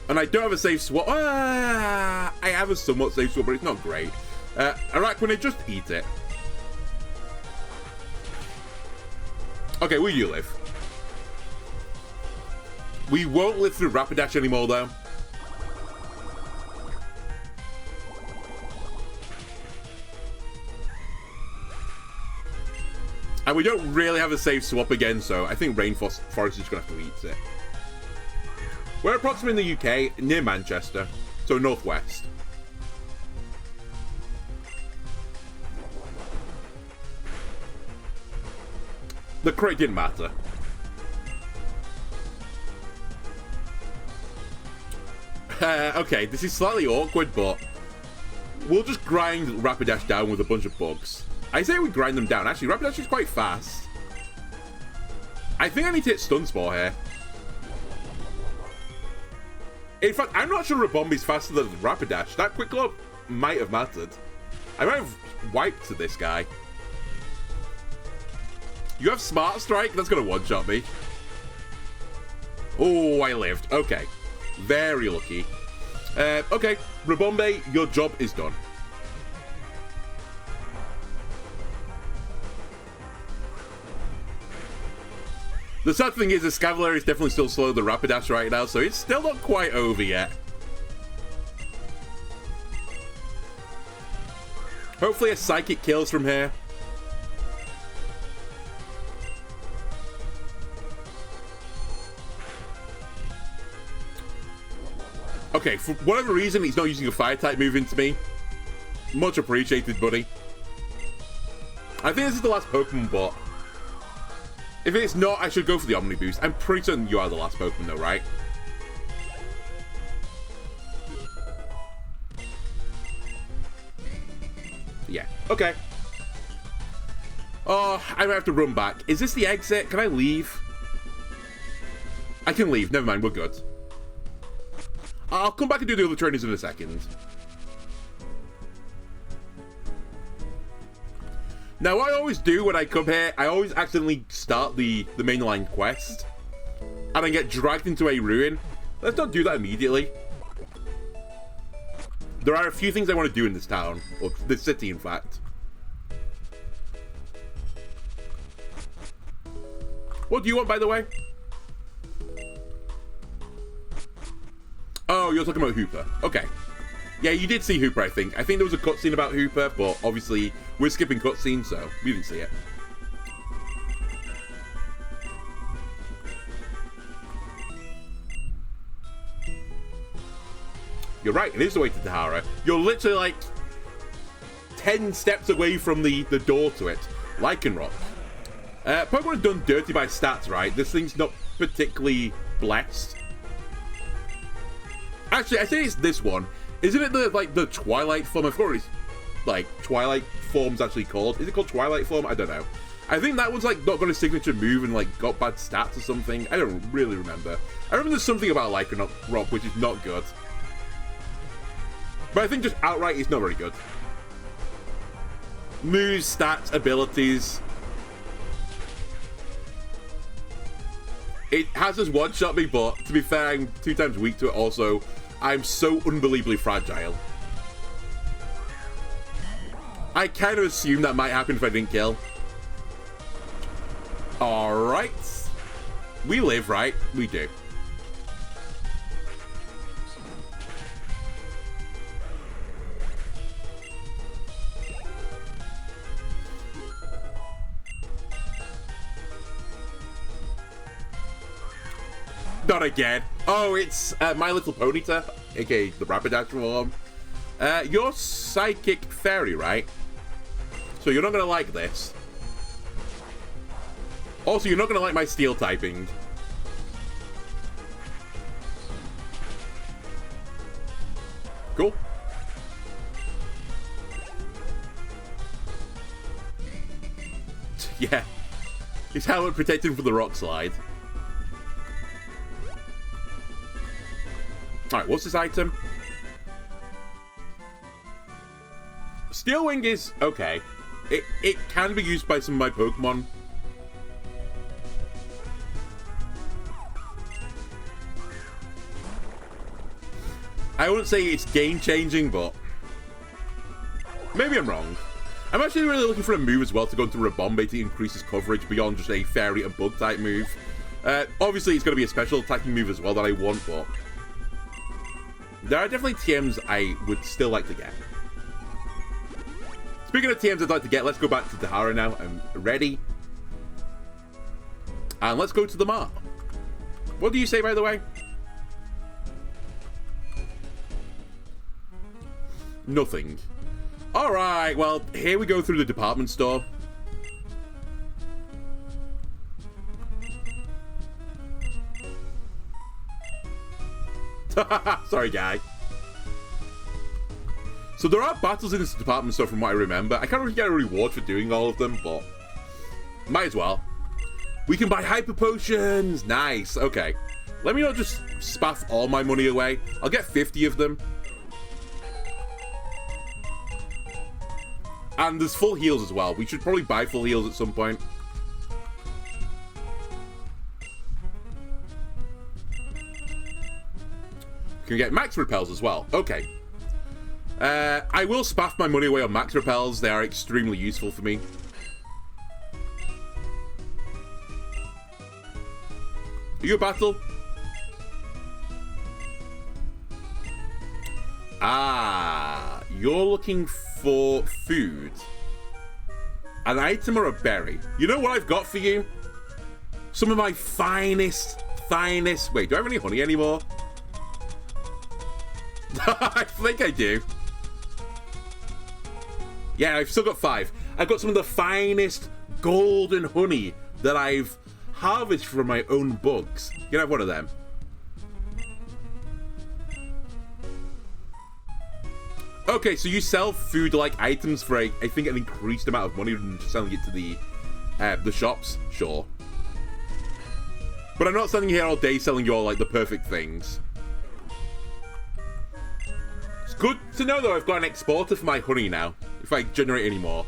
And I don't have a safe swap. I have a somewhat safe swap, but it's not great. Araquanid, just eat it. Okay, where do you live? We won't live through Rapidash anymore, though. And we don't really have a safe swap again, so I think Rainforest is just going to have to eat it. We're approximately in the UK, near Manchester, so northwest. The crit didn't matter. Okay, this is slightly awkward, but we'll just grind Rapidash down with a bunch of bugs. I say we grind them down. Actually, Rapidash is quite fast. I think I need to hit Stun Spore here. In fact, I'm not sure Rabombi's faster than Rapidash. That Quick Glow might have mattered. I might have wiped to this guy. You have Smart Strike? That's going to one-shot me. Oh, I lived. Okay. Very lucky. Okay, Rabombe, your job is done. The sad thing is the Scavalier is definitely still slower than Rapidash right now, so it's still not quite over yet. Hopefully a Psychic kills from here. Okay, for whatever reason, he's not using a Fire-type move into me. Much appreciated, buddy. I think this is the last Pokemon bot. If it's not, I should go for the Omni Boost. I'm pretty certain you are the last Pokemon, though, right? Yeah, okay. Oh, I might have to run back. Is this the exit? Can I leave? I can leave. Never mind, we're good. I'll come back and do the other trainers in a second. Now, what I always do when I come here, I always accidentally start the mainline quest. And I get dragged into a ruin. Let's not do that immediately. There are a few things I want to do in this town. Or this city, in fact. What do you want, by the way? Oh, you're talking about Hooper. Okay. Yeah, you did see Hooper, I think. I think there was a cutscene about Hooper, but obviously we're skipping cutscenes, so we didn't see it. You're right, it is the way to Dehara. You're literally like 10 steps away from the door to it. Lycanroc. Pokemon is done dirty by stats, right? This thing's not particularly blessed. Actually, I think it's this one. Isn't it the Twilight form? I forgot what it's Twilight form's actually called. Is it called Twilight form? I don't know. I think that one's like not got a signature move and like got bad stats or something. I don't really remember. I remember there's something about Lycanroc which is not good. But I think just outright it's not very good. Moves, stats, abilities. It has just one-shot me, but to be fair, I'm 2 times weak to it also. I'm so unbelievably fragile. I kind of assumed that might happen if I didn't kill. Alright. We live, right? We do. Not again. Oh, it's My Little Ponyta, aka the Rapidash form. You're Psychic Fairy, right? So you're not going to like this. Also, you're not going to like my Steel typing. Cool. Yeah. His helmet protected him from the rock slide. Alright, what's this item? Steel Wing is okay. It can be used by some of my Pokemon. I wouldn't say it's game-changing, but maybe I'm wrong. I'm actually really looking for a move as well to go into Rabombe to increase his coverage beyond just a Fairy and Bug type move. Obviously, it's going to be a special attacking move as well that I want, but there are definitely TMs I would still like to get. Speaking of TMs I'd like to get, let's go back to Dehara now. I'm ready. And let's go to the map. What do you say, by the way? Nothing. Alright, well, here we go through the department store. Sorry, guy. So there are battles in this department store from what I remember. I can't really get a reward for doing all of them, but might as well. We can buy hyper potions. Nice. Okay. Let me not just spaff all my money away. I'll get 50 of them. And there's full heals as well. We should probably buy full heals at some point. Can get max repels as well. Okay. I will spaff my money away on max repels. They are extremely useful for me. Are you a battle? Ah, you're looking for food. An item or a berry? You know what I've got for you? Some of my finest... Wait, do I have any honey anymore? I think I do. Yeah, I've still got 5. I've got some of the finest golden honey that I've harvested from my own bugs. You can have one of them. Okay, so you sell food-like items for, I think, an increased amount of money than just selling it to the shops. Sure. But I'm not standing here all day selling you all, like, the perfect things. It's good to know, though, I've got an exporter for my honey now, if I generate any more.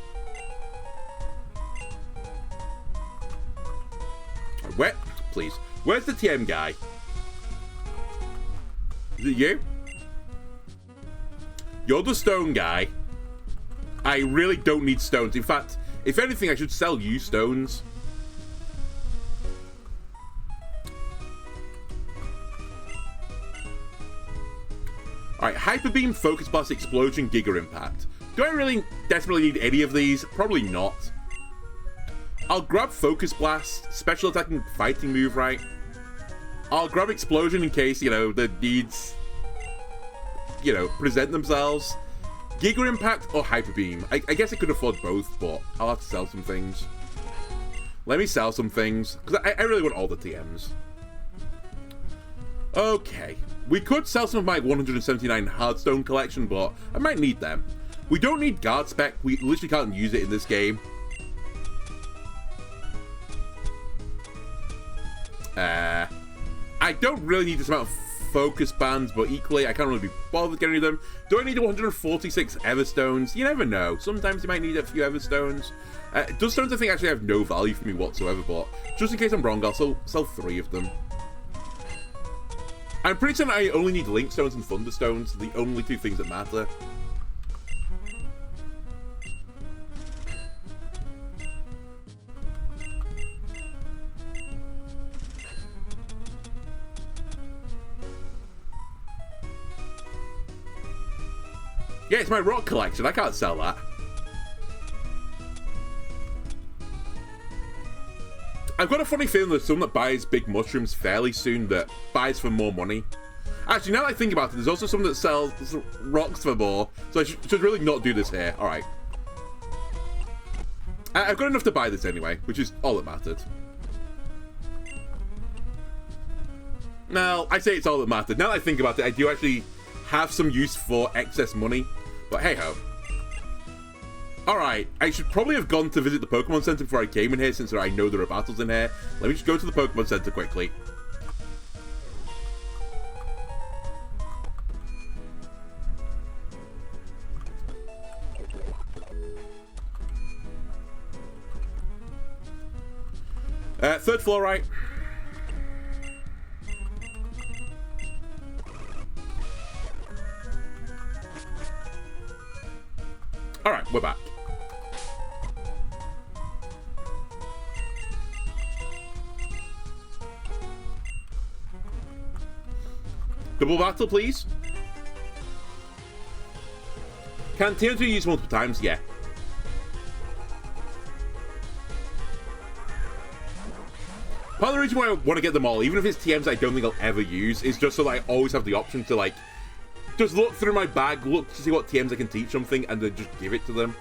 Where? Please. Where's the TM guy? Is it you? You're the stone guy. I really don't need stones. In fact, if anything, I should sell you stones. Alright, Hyper Beam, Focus Blast, Explosion, Giga Impact. Do I really desperately need any of these? Probably not. I'll grab Focus Blast, special attacking fighting move, right? I'll grab Explosion in case, you know, the needs, you know, present themselves. Giga Impact or Hyper Beam. I guess I could afford both, but I'll have to sell some things. Let me sell some things, because I really want all the TMs. Okay. We could sell some of my 179 Hardstone collection, but I might need them. We don't need Guard Spec. We literally can't use it in this game. I don't really need this amount of focus bands, but equally, I can't really be bothered getting rid of them. Do I need 146 Everstones? You never know. Sometimes you might need a few Everstones. Dust Stones, I think, actually have no value for me whatsoever, but just in case I'm wrong, I'll sell 3 of them. I'm pretty certain I only need Link Stones and Thunder Stones, the only 2 things that matter. Yeah, it's my rock collection. I can't sell that. I've got a funny feeling there's someone that buys big mushrooms fairly soon that buys for more money. Actually, now that I think about it, there's also someone that sells rocks for more, so I should really not do this here. Alright. I've got enough to buy this anyway, which is all that mattered. Now, I say it's all that mattered. Now that I think about it, I do actually have some use for excess money, but hey-ho. Alright, I should probably have gone to visit the Pokemon Center before I came in here, since I know there are battles in here. Let me just go to the Pokemon Center quickly. Third floor, right? Alright, we're back. Double battle, please. Can TMs be used multiple times? Yeah. Part of the reason why I want to get them all, even if it's TMs I don't think I'll ever use, is just so that I always have the option to, like, just look through my bag, look to see what TMs I can teach something, and then just give it to them.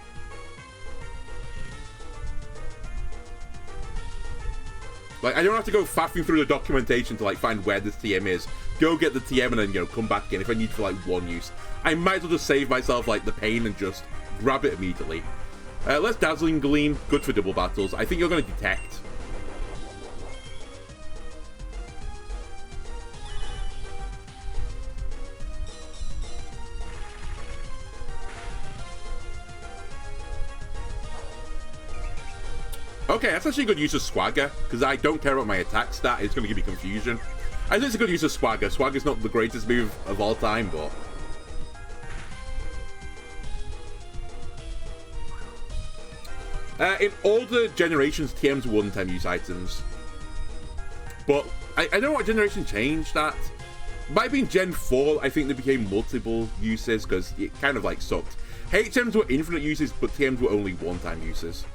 Like, I don't have to go faffing through the documentation to, like, find where this TM is. Go get the TM and then, you know, come back in if I need for, like, one use. I might as well just save myself, like, the pain and just grab it immediately. Let's Dazzling Gleam. Good for double battles. I think you're going to detect. Okay, that's actually a good use of Swagger, because I don't care about my attack stat, it's going to give me confusion. I think it's a good use of Swagger. Swagger's not the greatest move of all time, but... in older generations, TMs were one-time use items. But I don't know what generation changed that. Might have been Gen 4, I think they became multiple uses, because it kind of, like, sucked. HMs were infinite uses, but TMs were only one-time uses.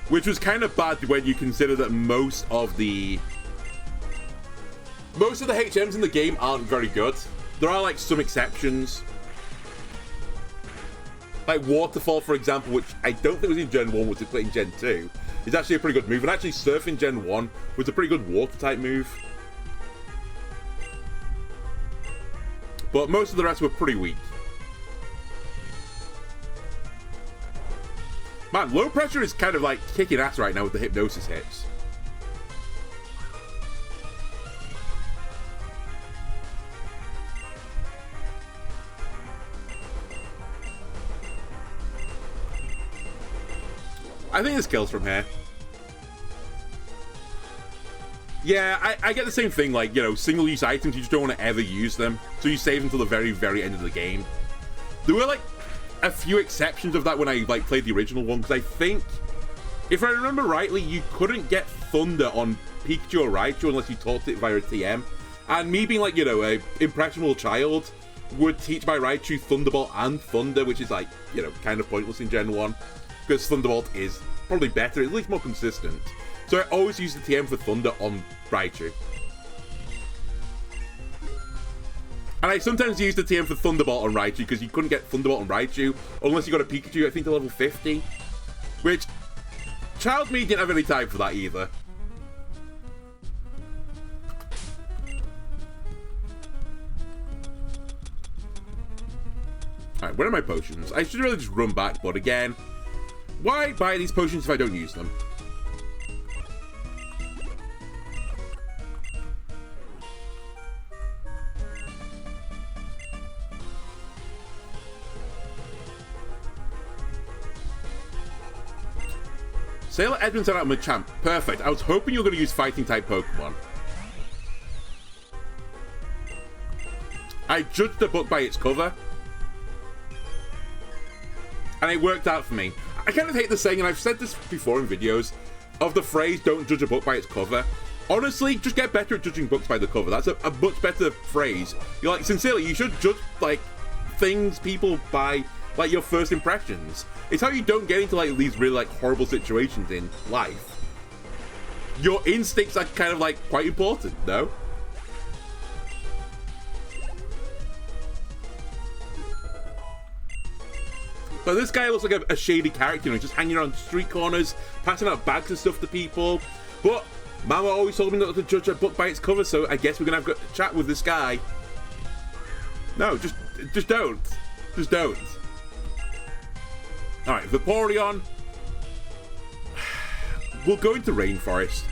Which was kind of bad when you consider that most of the HMs in the game aren't very good. There are, like, some exceptions. Like Waterfall, for example, which I don't think was in Gen 1, was put in Gen 2. Is actually a pretty good move. And actually Surf in Gen 1 was a pretty good water-type move. But most of the rest were pretty weak. Man, low pressure is kind of like kicking ass right now with the hypnosis hits. I think there's kills from here. Yeah, I get the same thing, like, you know, single-use items, you just don't want to ever use them. So you save them till the very, very end of the game. There were, like, a few exceptions of that when I, like, played the original one, because I think, if I remember rightly, you couldn't get Thunder on Pikachu or Raichu unless you taught it via a TM. And me being, like, you know, a impressionable child would teach my Raichu Thunderbolt and Thunder, which is, like, you know, kind of pointless in Gen 1, because Thunderbolt is probably better, at least more consistent. So I always use the TM for Thunder on Raichu. And I sometimes use the TM for Thunderbolt on Raichu, because you couldn't get Thunderbolt on Raichu unless you got a Pikachu, I think, to level 50. Which, child me didn't have any time for that either. Alright, where are my potions? I should really just run back, but again, why buy these potions if I don't use them? Sailor Edmund's out of Machamp. Perfect. I was hoping you were going to use fighting-type Pokemon. I judged the book by its cover. And it worked out for me. I kind of hate the saying, and I've said this before in videos, of the phrase, don't judge a book by its cover. Honestly, just get better at judging books by the cover. That's a much better phrase. You're like, sincerely, you should judge, like, things, people by, like, your first impressions. It's how you don't get into, like, these really, like, horrible situations in life. Your instincts are kind of, like, quite important, no? So this guy looks like a shady character, you know, just hanging around street corners, passing out bags of stuff to people. But Mama always told me not to judge a book by its cover, so I guess we're gonna have a chat with this guy. No, just don't. Just don't. Alright, Vaporeon. We'll go into Rainforest.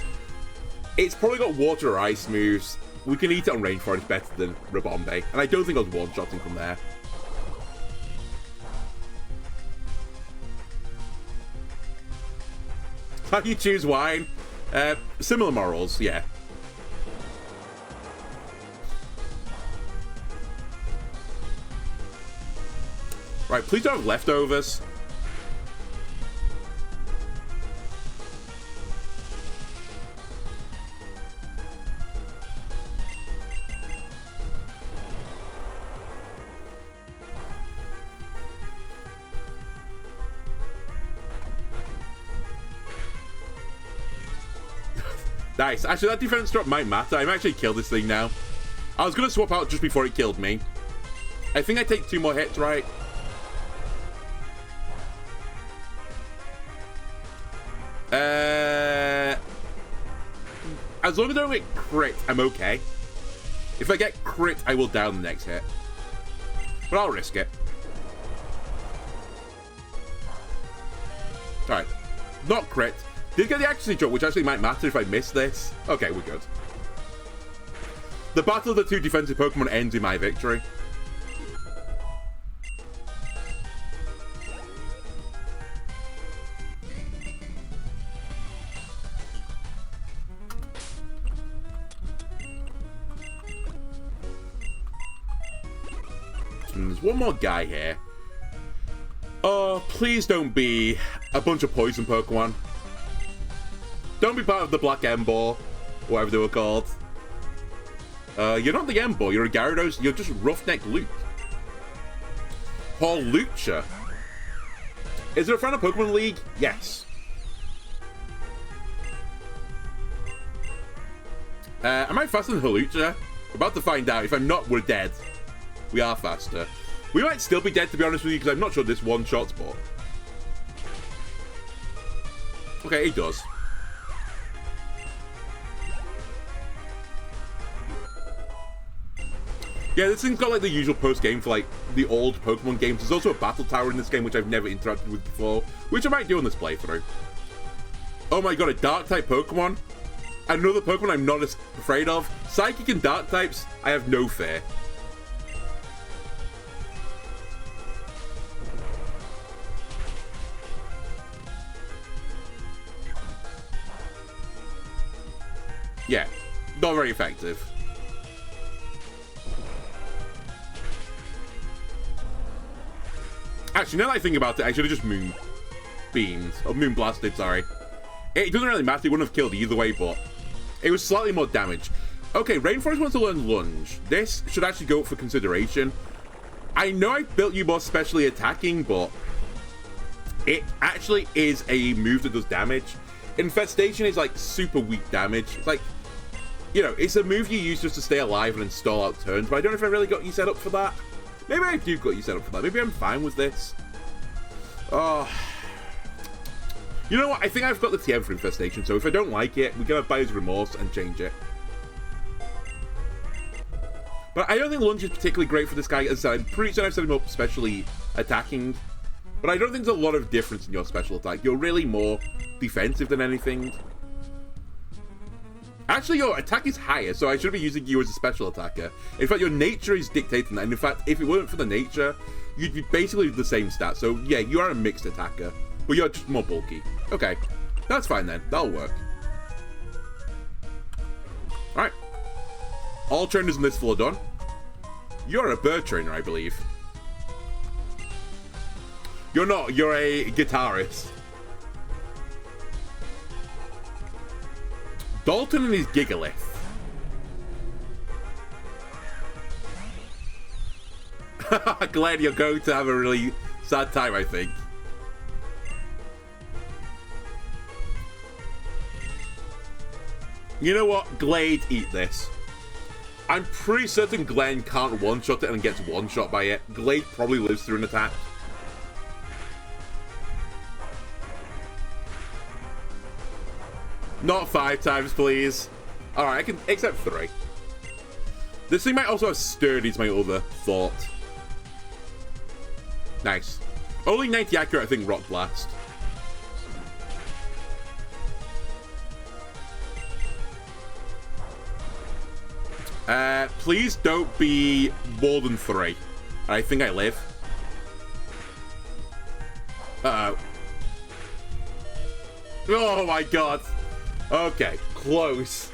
It's probably got water or ice moves. We can eat it on Rainforest better than Rabombe, and I don't think I was one-shotting from there. How do you choose wine? Similar morals, yeah. Right, please don't have leftovers. Nice. Actually, that defense drop might matter. I might actually kill this thing now. I was going to swap out just before it killed me. I think I take 2 more hits, right? As long as I don't get crit, I'm okay. If I get crit, I will down the next hit. But I'll risk it. Alright. Not crit. Did get the accuracy drop, which actually might matter if I miss this. Okay, we're good. The battle of the 2 defensive Pokemon ends in my victory. And there's one more guy here. Oh, please don't be a bunch of poison Pokemon. Don't be part of the Black Ember, whatever they were called. You're not the Ember, you're a Gyarados, you're just Roughneck Luke. Hawlucha. Is there a friend of Pokemon League? Yes. Am I faster than Hawlucha? We're about to find out. If I'm not, we're dead. We are faster. We might still be dead, to be honest with you, because I'm not sure this one-shot's but. Okay, it does. Yeah, this thing's got like the usual post-game for like the old Pokemon games. There's also a battle tower in this game, which I've never interacted with before, which I might do on this playthrough. Oh my god, a Dark-type Pokemon? Another Pokemon I'm not as afraid of? Psychic and Dark types, I have no fear. Yeah, not very effective. Actually, now that I think about it, I should have just Moon Beamed. Or Moon Blasted, sorry. It doesn't really matter, it wouldn't have killed either way, but it was slightly more damage. Okay, Rainforest wants to learn Lunge. This should actually go up for consideration. I know I built you more specially attacking, but it actually is a move that does damage. Infestation is like super weak damage. It's like, you know, it's a move you use just to stay alive and then stall out turns, but I don't know if I really got you set up for that. Maybe I do got you set up for that. Maybe I'm fine with this. Oh. You know what? I think I've got the TM for Infestation, so if I don't like it, we can have Buyer's Remorse and change it. But I don't think Lunge is particularly great for this guy. As I said, I'm pretty sure I've set him up specially attacking. But I don't think there's a lot of difference in your special attack. You're really more defensive than anything. Actually, your attack is higher, so I should be using you as a special attacker. In fact, your nature is dictating that. And in fact, if it weren't for the nature, you'd be basically the same stat. So yeah, you are a mixed attacker, but you're just more bulky. Okay, that's fine then. That'll work. Alright. All trainers in this floor done. You're a bird trainer, I believe. You're not. You're a guitarist. Dalton and his Gigalith. Glad you're going to have a really sad time, I think. You know what? Glade, eat this. I'm pretty certain Glenn can't one-shot it and gets one-shot by it. Glade probably lives through an attack. Not 5 times, please. Alright, I can accept 3. This thing might also have Sturdy, is my other thought. Nice. Only 90 accurate, I think, Rock Blast. Please don't be more than 3. I think I live. Uh-oh. Oh my god. Okay, close.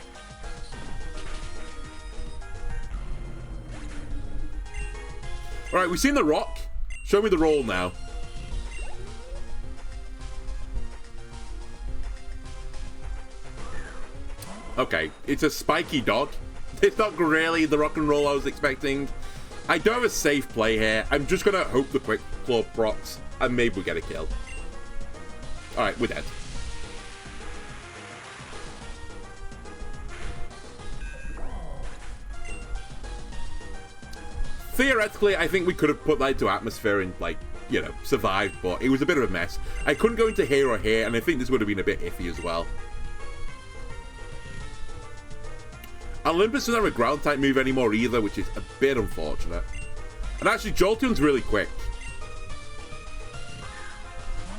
Alright, we've seen the rock. Show me the roll now. Okay, it's a spiky dog. It's not really the rock and roll I was expecting. I do have a safe play here. I'm just gonna hope the quick claw procs and maybe we get a kill. Alright, we're dead. theoretically, I think we could have put that into atmosphere and, like, you know, survived, but it was a bit of a mess. I couldn't go into here or here, and I think this would have been a bit iffy as well. Olympus doesn't have a ground type move anymore either, which is a bit unfortunate. And actually, Jolteon's really quick.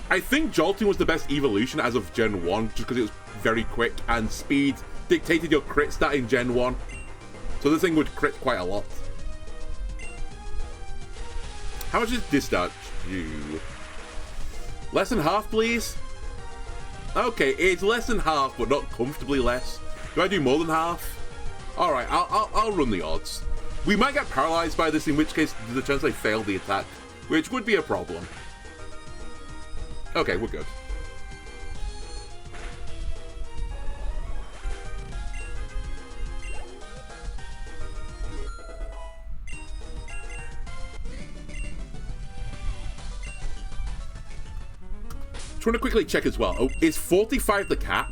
I think Jolteon was the best evolution as of Gen 1, just because it was very quick, and speed dictated your crit stat in Gen 1. So this thing would crit quite a lot. How much is discharge? Less than half, please? Okay, it's less than half, but not comfortably less. Do I do more than half? Alright, I'll run the odds. We might get paralyzed by this, in which case there's a chance I fail the attack, which would be a problem. Okay, we're good. Just want to quickly check as well. Oh, is 45 the cap?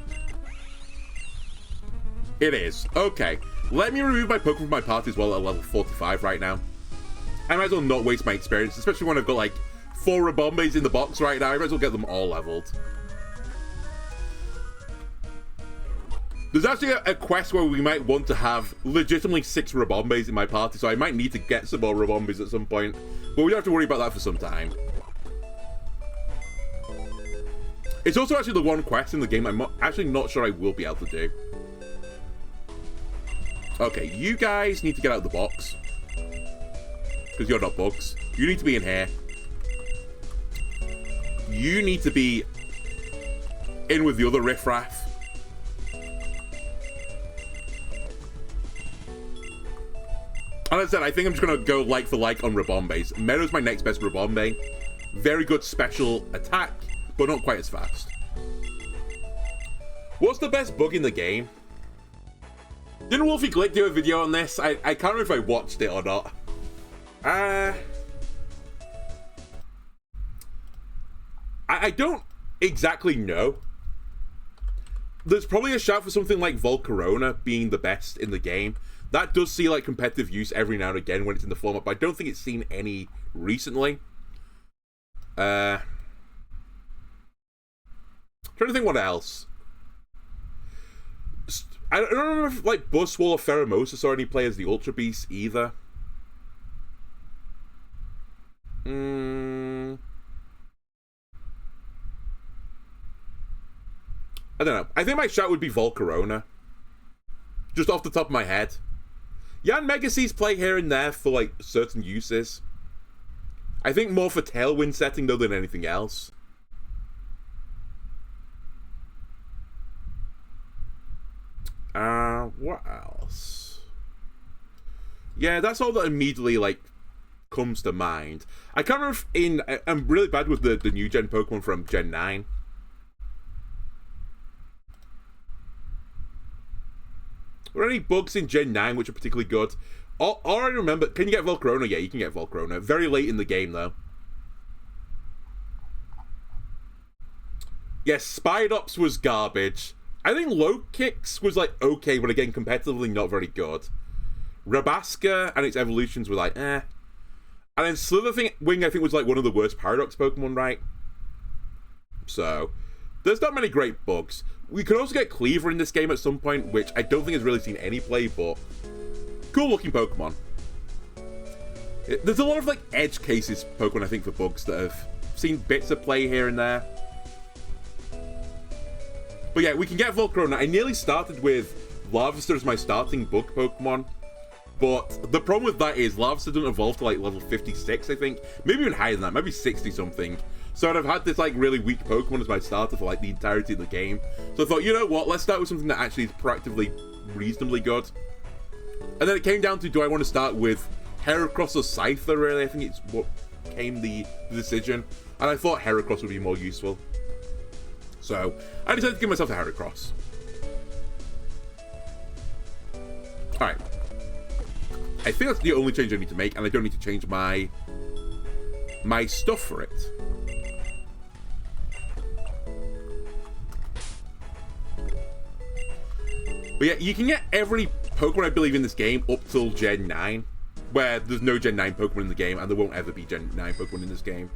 It is. Okay. Let me remove my Pokemon from my party as well at level 45 right now. I might as well not waste my experience, especially when I've got like 4 Rabombes in the box right now. I might as well get them all leveled. There's actually a quest where we might want to have legitimately 6 Rabombes in my party, so I might need to get some more Rabombes at some point. But we don't have to worry about that for some time. It's also actually the one quest in the game I'm actually not sure I will be able to do. Okay, you guys need to get out of the box. Because you're not bugs. You need to be in here. You need to be in with the other riffraff. And as I said, I think I'm just going to go like for like on Rabombes. Meadow's my next best Rabombe. Very good special attack, but not quite as fast. What's the best bug in the game? Didn't Wolfie Glick do a video on this? I can't remember if I watched it or not. I don't exactly know. There's probably a shout for something like Volcarona being the best in the game. That does see like competitive use every now and again when it's in the format, but I don't think it's seen any recently. Trying to think what else. I don't remember if like Buzzwole or Pheromosa saw any play as the Ultra Beast either. I don't know. I think my shout would be Volcarona. Just off the top of my head. Yan Megaseas play here and there for like certain uses. I think more for Tailwind setting though than anything else. What else? Yeah, that's all that immediately like comes to mind. I can't remember if I'm really bad with the new gen Pokemon from Gen 9. Were there any bugs in Gen 9 which are particularly good? All I remember, can you get Volcarona? Yeah, you can get Volcarona. Very late in the game, though. Yes, Spidops was garbage. I think Low Kicks was, like, okay, but again, competitively not very good. Rabaska and its evolutions were like, eh. And then Slitherwing, I think, was, like, one of the worst Paradox Pokemon, right? So, there's not many great bugs. We could also get Cleaver in this game at some point, which I don't think has really seen any play, but cool-looking Pokemon. There's a lot of, like, edge cases Pokemon, I think, for bugs that have seen bits of play here and there. But yeah, we can get Volcarona. I nearly started with Larvesta as my starting bug Pokemon, but the problem with that is Larvesta doesn't evolve to, like, level 56, I think. Maybe even higher than that, maybe 60-something. So I'd have had this, like, really weak Pokemon as my starter for, like, the entirety of the game. So I thought, you know what, let's start with something that actually is practically reasonably good. And then it came down to, do I want to start with Heracross or Scyther, really? I think it's what came the decision. And I thought Heracross would be more useful. So I decided to give myself a Heracross. Alright. I think that's the only change I need to make, and I don't need to change my stuff for it. But yeah, you can get every Pokemon, I believe, in this game up till Gen 9. where there's no Gen 9 Pokemon in the game, and there won't ever be Gen 9 Pokemon in this game.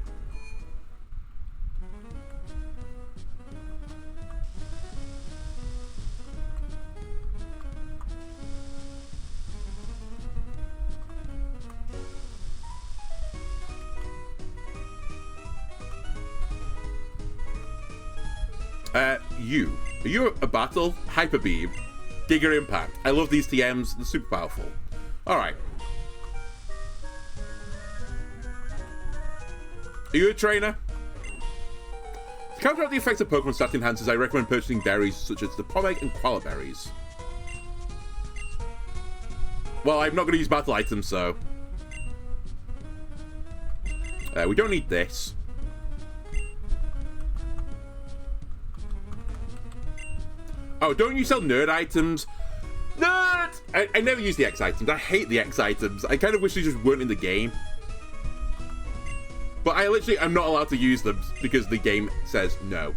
Are you a battle? Hyper Beam. Giga Impact. I love these TMs. They're super powerful. Alright. Are you a trainer? To counteract the effects of Pokemon stat enhancers, I recommend purchasing berries such as the Pomeg and Koala berries. Well, I'm not going to use battle items, so... we don't need this. Oh, don't you sell nerd items? Nerd! I never use the X items. I hate the X items. I kind of wish they just weren't in the game. But I literally am not allowed to use them because the game says no.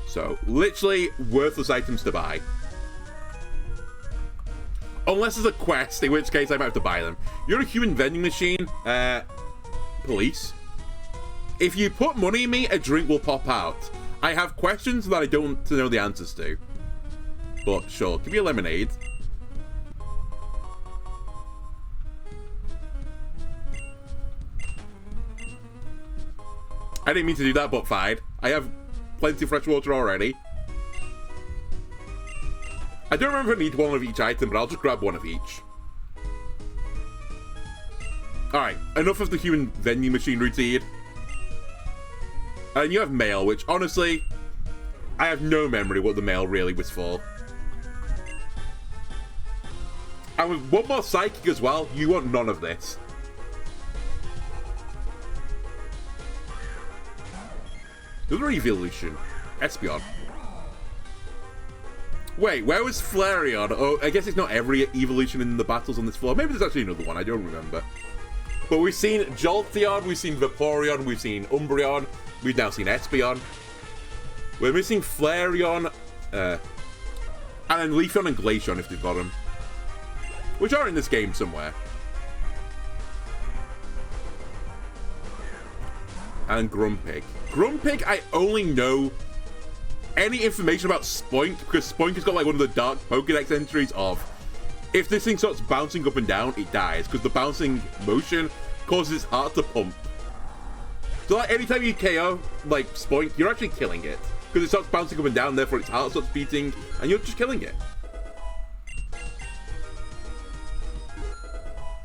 So, literally worthless items to buy. Unless there's a quest, in which case I might have to buy them. You're a human vending machine. Police. If you put money in me, a drink will pop out. I have questions that I don't know the answers to. But sure, give me a lemonade. I didn't mean to do that, but fine. I have plenty of fresh water already. I don't remember if I need one of each item, but I'll just grab one of each. Alright, enough of the human vending machine routine. And you have mail, which, honestly, I have no memory what the mail really was for. And with one more psychic as well, you want none of this. Another evolution. Espeon. Wait, where was Flareon? Oh, I guess it's not every evolution in the battles on this floor. Maybe there's actually another one, I don't remember. But we've seen Jolteon, we've seen Vaporeon, we've seen Umbreon, we've now seen Espeon. We're missing Flareon, and then Leafeon and Glaceon if they've got them. Which are in this game somewhere. And Grumpig. Grumpig, I only know any information about Spoink, because Spoink has got like one of the dark Pokédex entries of, if this thing starts bouncing up and down, it dies, because the bouncing motion causes its heart to pump. So like anytime you KO, like, Spoink, you're actually killing it. Because it starts bouncing up and down, therefore its heart starts beating, and you're just killing it.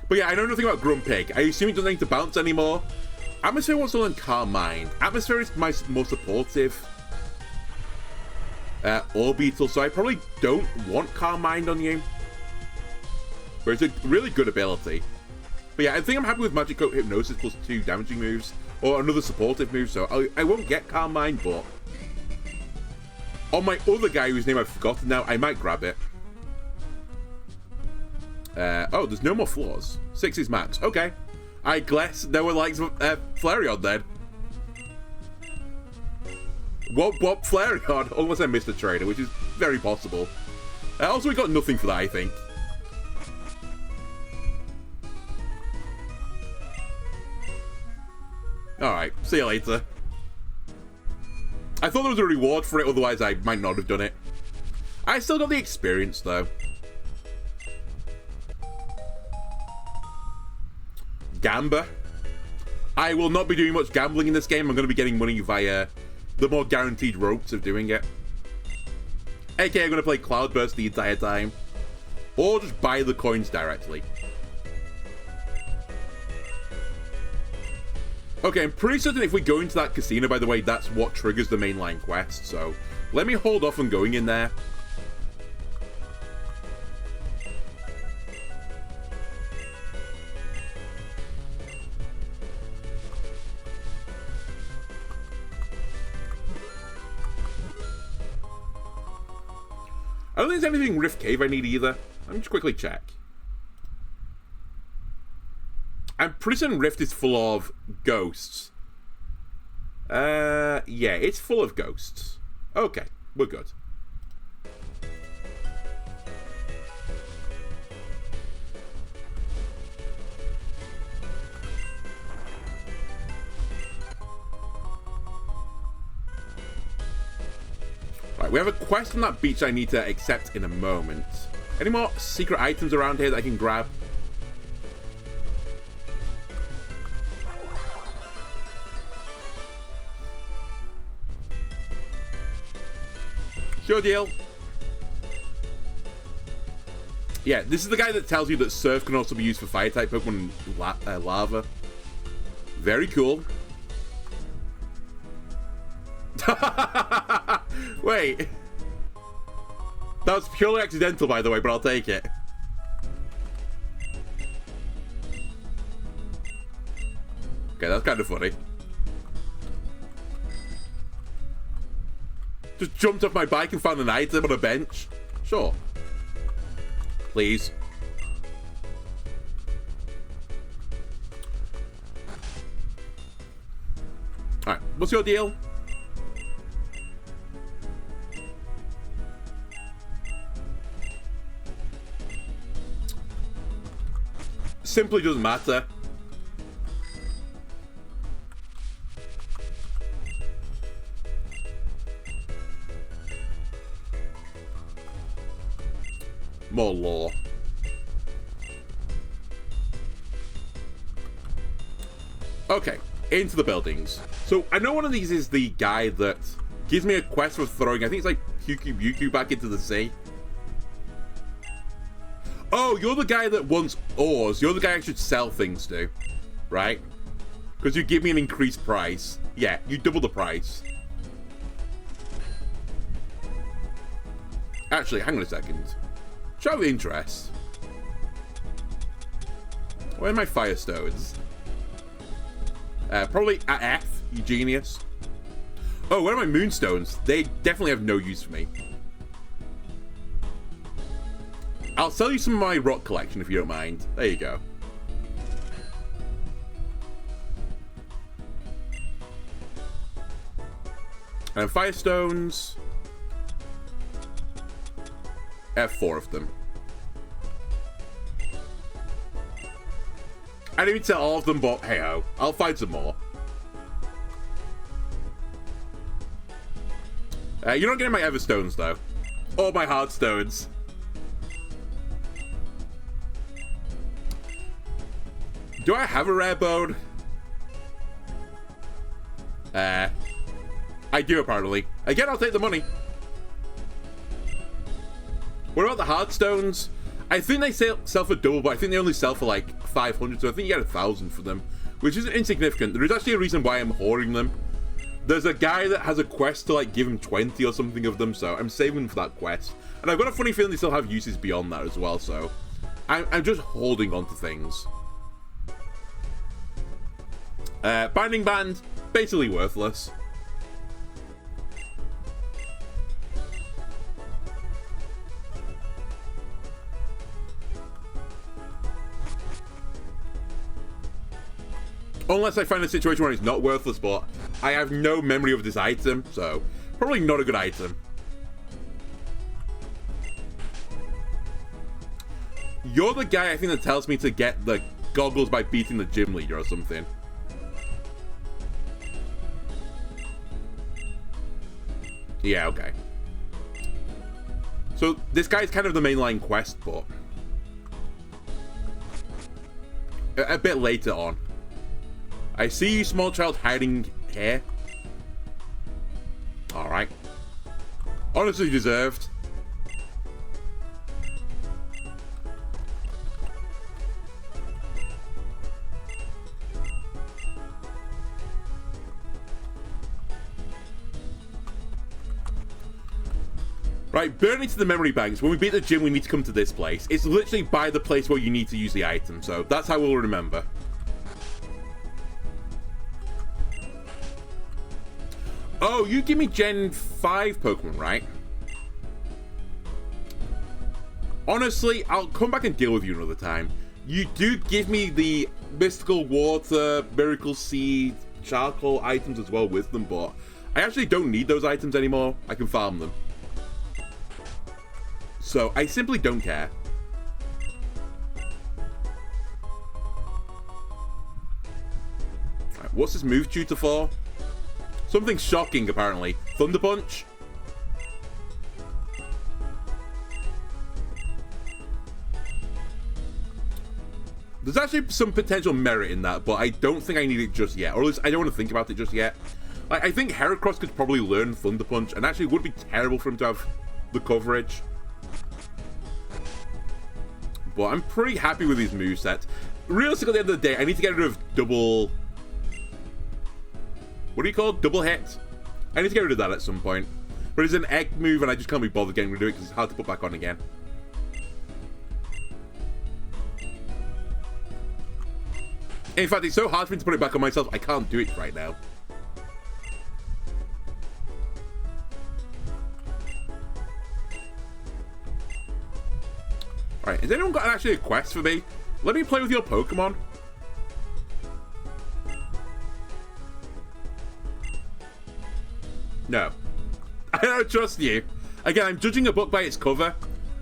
But yeah, I know nothing about Grumpig. I assume it doesn't need to bounce anymore. Atmosphere wants to learn Calm Mind. Atmosphere is my more supportive Orbeetle, so I probably don't want Calm Mind on you. But it's a really good ability. But yeah, I think I'm happy with Magic Coat Hypnosis plus 2 damaging moves, or another supportive move, so I won't get Calm Mind, but on my other guy whose name I've forgotten now, I might grab it. Oh, there's no more floors. 6 is max. Okay. I guess there were likes of Flareon then. Wop Flareon, unless I missed a trainer, which is very possible. Also, we got nothing for that, I think. Alright, see you later. I thought there was a reward for it, otherwise I might not have done it. I still got the experience, though. Gamba. I will not be doing much gambling in this game. I'm going to be getting money via the more guaranteed ropes of doing it. AKA, I'm going to play Cloudburst the entire time. Or just buy the coins directly. Okay, I'm pretty certain if we go into that casino, by the way, that's what triggers the mainline quest. So, let me hold off on going in there. I don't think there's anything Rift Cave I need either. Let me just quickly check. I'm pretty certain Rift is full of ghosts. Yeah, it's full of ghosts. Okay, we're good. we have a quest on that beach I need to accept in a moment. Any more secret items around here that I can grab? Sure deal. Yeah, this is the guy that tells you that Surf can also be used for fire-type Pokemon and lava. Very cool. Wait. That was purely accidental, by the way, but I'll take it. Okay, that's kind of funny. Just jumped off my bike and found an item on a bench. Sure. Please. Alright, what's your deal? Simply doesn't matter. More lore. Okay, into the buildings. So I know one of these is the guy that gives me a quest for throwing, I think it's like Buku back into the sea. Oh, you're the guy that wants ores. You're the guy I should sell things to, right? Because you give me an increased price. Yeah, you double the price. Actually, hang on a second. Show of interest. Where are my Firestones? Probably at F, you genius. Oh, where are my Moonstones? They definitely have no use for me. I'll sell you some of my rock collection if you don't mind. There you go. And Firestones. I have 4 of them. I didn't even sell all of them, but hey ho, I'll find some more. You're not getting my Everstones though, or my Heartstones. Do I have a rare bone? I do apparently. Again, I'll take the money. What about the Heartstones? I think they sell for double, but I think they only sell for like 500, so I think you get 1,000 for them, which isn't insignificant. There is actually a reason why I'm hoarding them. There's a guy that has a quest to like give him 20 or something of them, so I'm saving for that quest. And I've got a funny feeling they still have uses beyond that as well, so I'm just holding on to things. Binding Band, basically worthless. Unless I find a situation where it's not worthless, but I have no memory of this item, so probably not a good item. You're the guy I think that tells me to get the goggles by beating the gym leader or something. Yeah, okay. So this guy's kind of the mainline quest, but a bit later on. I see you, small child, hiding here. Alright. Honestly deserved. Right, burn into the memory banks. When we beat the gym, we need to come to this place. It's literally by the place where you need to use the item, so that's how we'll remember. Oh, you give me Gen 5 Pokemon, right? Honestly, I'll come back and deal with you another time. You do give me the Mystical Water, Miracle Seed, Charcoal items as well with them, but I actually don't need those items anymore. I can farm them. So, I simply don't care. Right, what's this move tutor for? Something shocking, apparently. Thunder Punch? There's actually some potential merit in that, but I don't think I need it just yet. Or at least I don't want to think about it just yet. Like, I think Heracross could probably learn Thunder Punch, and actually it would be terrible for him to have the coverage. But I'm pretty happy with these movesets. Realistically, at the end of the day, I need to get rid of double... What do you call it? Double hit? I need to get rid of that at some point. But it's an egg move, and I just can't be bothered getting rid of it because it's hard to put back on again. In fact, it's so hard for me to put it back on myself, I can't do it right now. Alright, has anyone got actually a quest for me? Let me play with your Pokemon. No. I don't trust you. Again, I'm judging a book by its cover,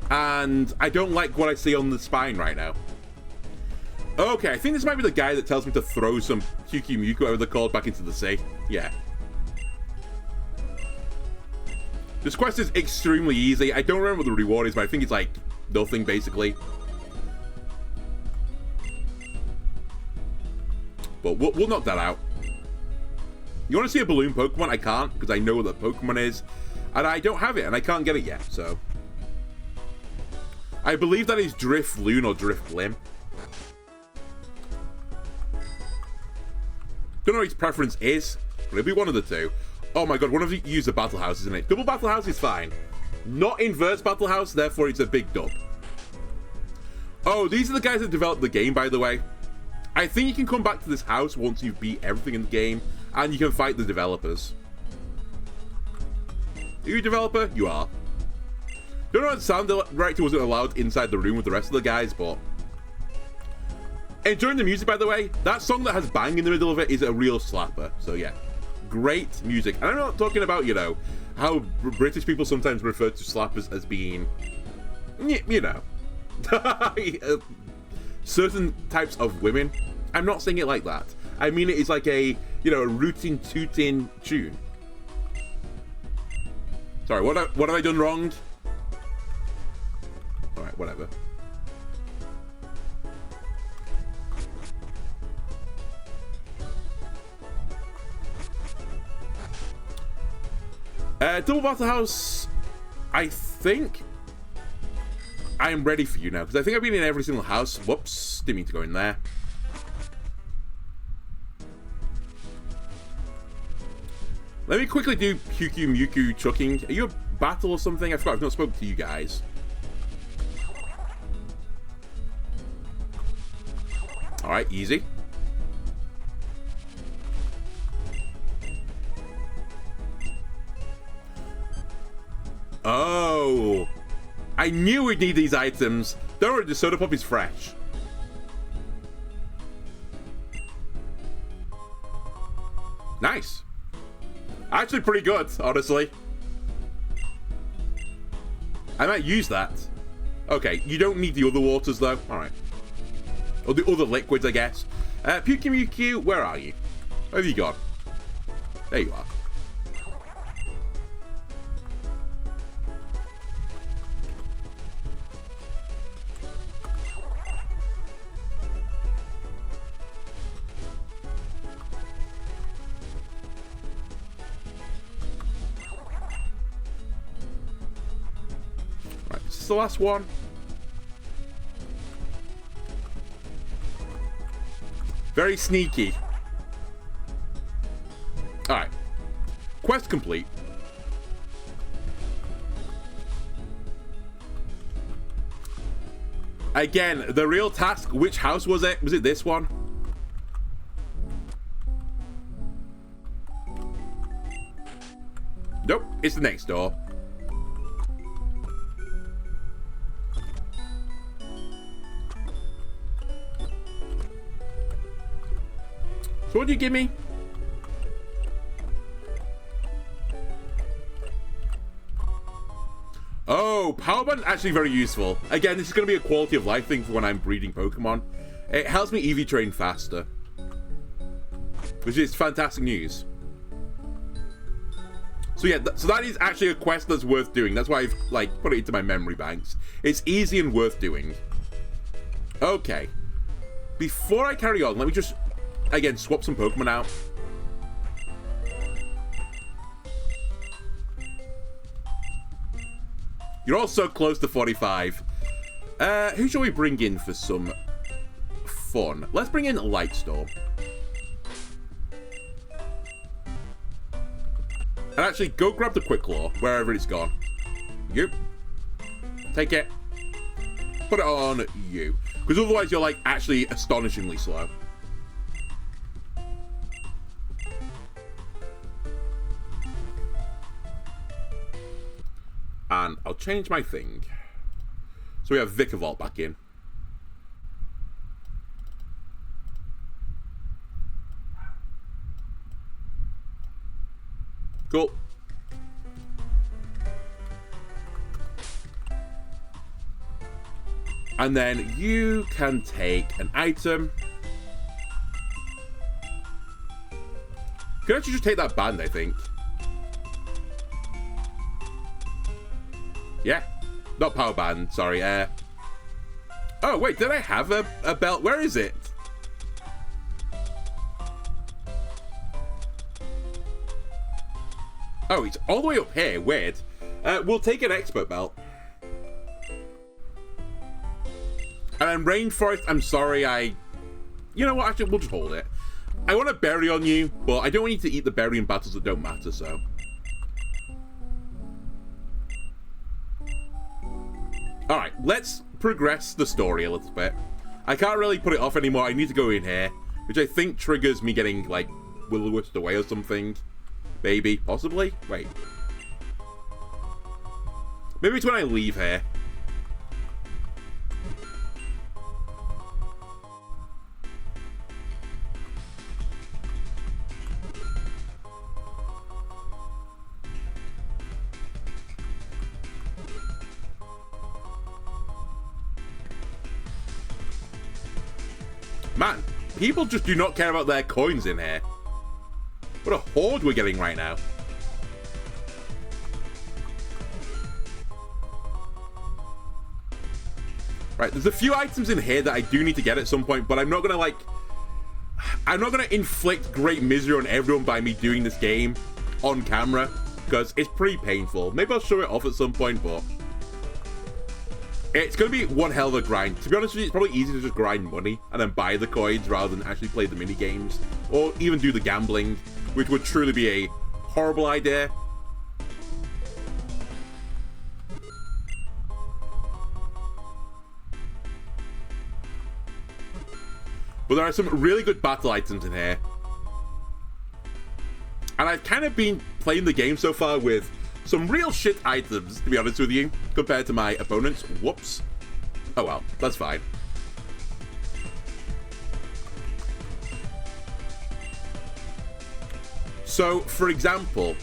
and I don't like what I see on the spine right now. Okay, I think this might be the guy that tells me to throw some Kyukyu-Mewtwo, whatever they're called, back into the sea. Yeah. This quest is extremely easy. I don't remember what the reward is, but I think it's like nothing, basically. But we'll knock that out. You want to see a balloon Pokemon? I can't, because I know what that Pokemon is. And I don't have it, and I can't get it yet, so... I believe that is Drifloon or Drifblim. Don't know what his preference is, but it'll be one of the two. Oh my god, one of you use the Battle House, isn't it? Double Battle House is fine. Not inverse Battle House, therefore it's a big dub. Oh, these are the guys that developed the game, by the way. I think you can come back to this house once you've beat everything in the game, and you can fight the developers. Are you a developer? You are. Don't know what sound director wasn't allowed inside the room with the rest of the guys, but... Enjoying the music, by the way. That song that has bang in the middle of it is a real slapper. So yeah, great music. And I'm not talking about, you know, how British people sometimes refer to slappers as being, you know, certain types of women. I'm not saying it like that. I mean it is like a, you know, a rootin' tootin' tune. Sorry, what have I done wrong? Alright, whatever. Double Battle House, I think I am ready for you now, because I think I've been in every single house. Whoops, didn't mean to go in there. Let me quickly do Kyukyu-Mewtwo chucking. Are you a battle or something? I forgot, I've not spoken to you guys. Alright, easy. Oh, I knew we'd need these items. Don't worry, the Soda Pop is fresh. Nice. Actually pretty good, honestly. I might use that. Okay, you don't need the other waters though. Alright. Or the other liquids, I guess. Kyukyu-Mewtwo, where are you? Where have you gone? There you are. The last one. Very sneaky. Alright. Quest complete. Again, the real task, which house was it? Was it this one? Nope, it's the next door. So what do you give me? Oh, Power Band actually very useful. Again, this is going to be a quality of life thing for when I'm breeding Pokemon. It helps me EV train faster, which is fantastic news. So yeah, so that is actually a quest that's worth doing. That's why I've like put it into my memory banks. It's easy and worth doing. Okay. before I carry on, let me just, again, swap some Pokemon out. You're all so close to 45. Who shall we bring in for some fun? Let's bring in Lightstorm. And actually, go grab the Quick Claw, wherever it's gone. You. Take it. Put it on you. Because otherwise you're, like, actually astonishingly slow. And I'll change my thing. So we have Vikavolt back in. Cool. And then you can take an item. You can actually just take that band, I think. Yeah. Not power band, sorry. Oh, wait, did I have a belt? Where is it? Oh, it's all the way up here. Weird. We'll take an expert belt. And then Rainforest, I'm sorry, you know what, actually, we'll just hold it. I want a berry on you, but I don't want you to eat the berry in battles that don't matter, so. Alright, let's progress the story a little bit. I can't really put it off anymore. I need to go in here, which I think triggers me getting, like, will-o-wished away or something. Maybe. Possibly? Wait. Maybe it's when I leave here. Man, people just do not care about their coins in here. What a horde we're getting right now. Right, there's a few items in here that I do need to get at some point, but I'm not gonna, like... I'm not gonna inflict great misery on everyone by me doing this game on camera, because it's pretty painful. Maybe I'll show it off at some point, but... It's going to be one hell of a grind. To be honest with you, it's probably easier to just grind money and then buy the coins rather than actually play the mini games or even do the gambling, which would truly be a horrible idea. But there are some really good battle items in here. And I've kind of been playing the game so far with some real shit items, to be honest with you, compared to my opponents. Whoops. Oh well, that's fine. So, for example,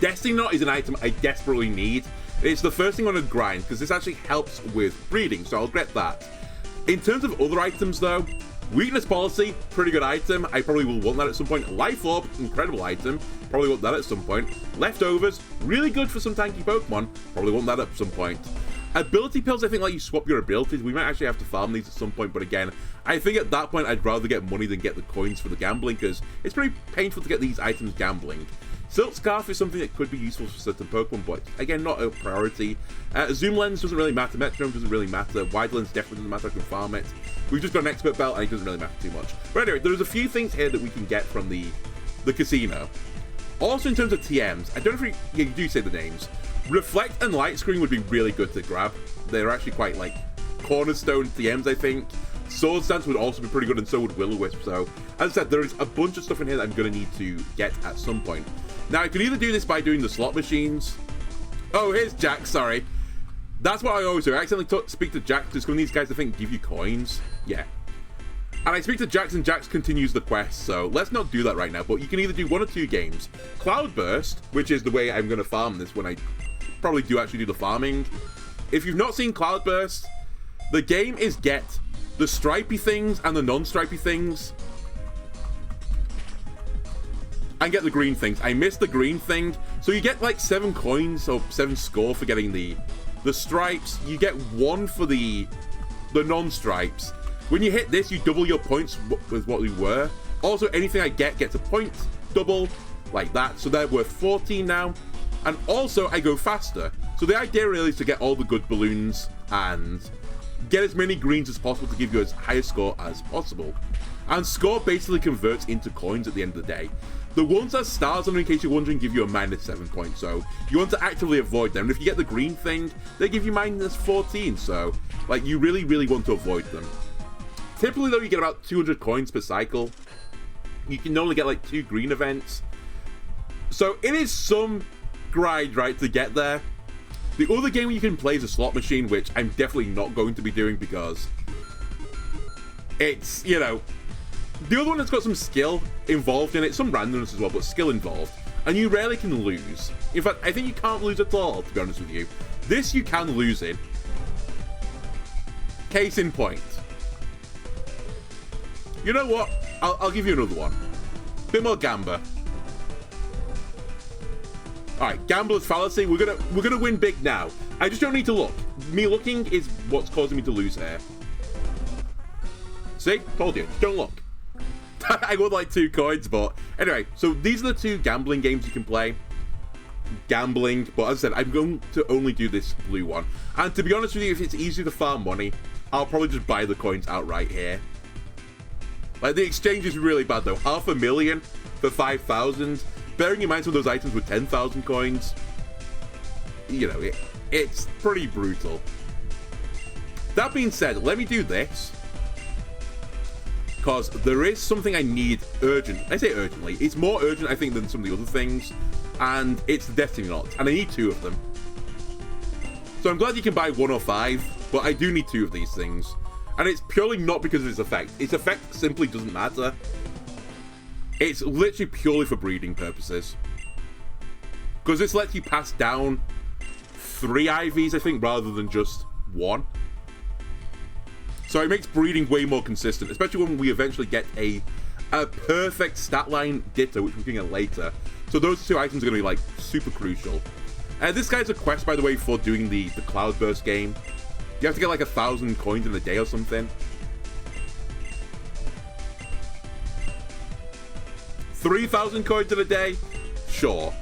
Destiny Knot is an item I desperately need. It's the first thing on a grind, because this actually helps with breeding, so I'll get that. In terms of other items, though, Weakness Policy, pretty good item. I probably will want that at some point. Life Orb, incredible item. Probably want that at some point. Leftovers, really good for some tanky Pokemon. Probably want that at some point. Ability Pills, I think, like, you swap your abilities. We might actually have to farm these at some point, but again, I think at that point I'd rather get money than get the coins for the gambling, because it's pretty painful to get these items gambling. Silk Scarf is something that could be useful for certain Pokemon, but again, not a priority. Zoom Lens doesn't really matter. Metronome doesn't really matter. Wide Lens definitely doesn't matter. I can farm it. We've just got an Expert Belt, and it doesn't really matter too much. But anyway, there's a few things here that we can get from the casino. Also, in terms of TMs, I don't know if you do say the names. Reflect and Light Screen would be really good to grab. They're actually quite, like, cornerstone TMs, I think. Swords Dance would also be pretty good, and so would Will-O-Wisp. So, as I said, there is a bunch of stuff in here that I'm going to need to get at some point. Now, I could either do this by doing the slot machines. Oh, here's Jack, sorry. That's what I always do. I accidentally speak to Jack, because some of these guys, I think, give you coins. Yeah. And I speak to Jax, and Jax continues the quest, so let's not do that right now. But you can either do one or two games. Cloudburst, which is the way I'm going to farm this when I probably do actually do the farming. If you've not seen Cloudburst, the game is get the stripy things and the non-stripy things, and get the green things. I missed the green thing, so you get like 7 coins or 7 score for getting the stripes. You get 1 for the non-stripes, When you hit this, you double your points with what we were. Also, anything I get gets a point, double, like that. So they're worth 14 now. And also, I go faster. So the idea really is to get all the good balloons and get as many greens as possible to give you as high a score as possible. And score basically converts into coins at the end of the day. The ones that stars on, in case you're wondering, give you a -7 points, so you want to actively avoid them. And if you get the green thing, they give you -14, so like you really, really want to avoid them. Typically though, you get about 200 coins per cycle. You can only get like 2 green events. So it is some grind, right, to get there. The other game you can play is a slot machine, which I'm definitely not going to be doing because it's, you know, the other one has got some skill involved in it, some randomness as well, but skill involved. And you rarely can lose. In fact, I think you can't lose at all, to be honest with you. This you can lose in. Case in point. You know what? I'll give you another one. Bit more gamba. Alright, gambler's fallacy. We're gonna win big now. I just don't need to look. Me looking is what's causing me to lose here. See? Told you. Just don't look. I would like 2 coins, but anyway, so these are the 2 gambling games you can play. Gambling, but as I said, I'm going to only do this blue one. And to be honest with you, if it's easy to farm money, I'll probably just buy the coins outright here. Like, the exchange is really bad though. 500,000 for 5,000. Bearing in mind some of those items with 10,000 coins, you know, it's pretty brutal. That being said, let me do this. Because there is something I need urgent. I say urgently. It's more urgent, I think, than some of the other things. And it's the Destiny Knots. And I need 2 of them. So I'm glad you can buy 1 or 5. But I do need 2 of these things. And it's purely not because of its effect. Its effect simply doesn't matter. It's literally purely for breeding purposes. Because this lets you pass down 3 IVs, I think, rather than just 1. So it makes breeding way more consistent, especially when we eventually get a perfect stat line ditto, which we can get later. So those 2 items are going to be, like, super crucial. This guy's a quest, by the way, for doing the Cloudburst game. You have to get, like, 1,000 coins in a day or something. 3,000 coins in a day? Sure.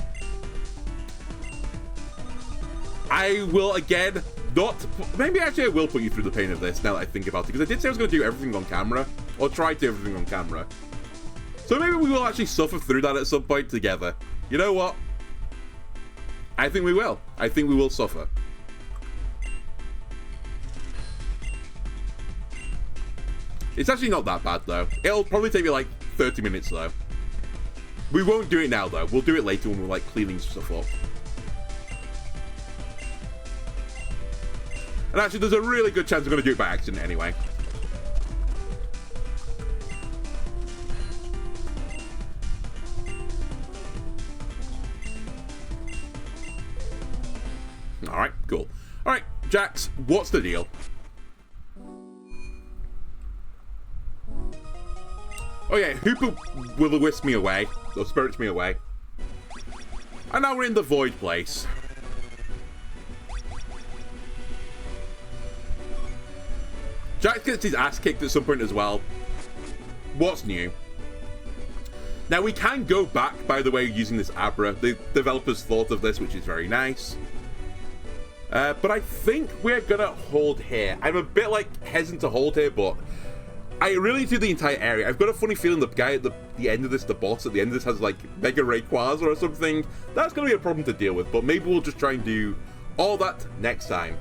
I will, again, not... Maybe actually I will put you through the pain of this, now that I think about it, because I did say I was going to do everything on camera, or try to do everything on camera. So maybe we will actually suffer through that at some point together. You know what? I think we will. I think we will suffer. It's actually not that bad, though. It'll probably take me, like, 30 minutes, though. We won't do it now, though. We'll do it later when we're, like, cleaning stuff up. And actually, there's a really good chance I'm going to do it by accident anyway. Alright, cool. Alright, Jax, what's the deal? Oh yeah, Hooper will-o-wisp me away, or spirits me away. And now we're in the Void place. Jax gets his ass kicked at some point as well. What's new? Now we can go back, by the way, using this Abra. The developers thought of this, which is very nice. But I think we're gonna hold here. I'm a bit like hesitant to hold here, but I really do the entire area. I've got a funny feeling the guy at the end of this, the boss at the end of this, has like Mega Rayquaza or something. That's gonna be a problem to deal with, but maybe we'll just try and do all that next time.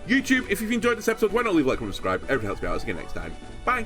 YouTube, if you've enjoyed this episode, why not leave a like and subscribe? Everything helps me out. I'll see you next time. Bye!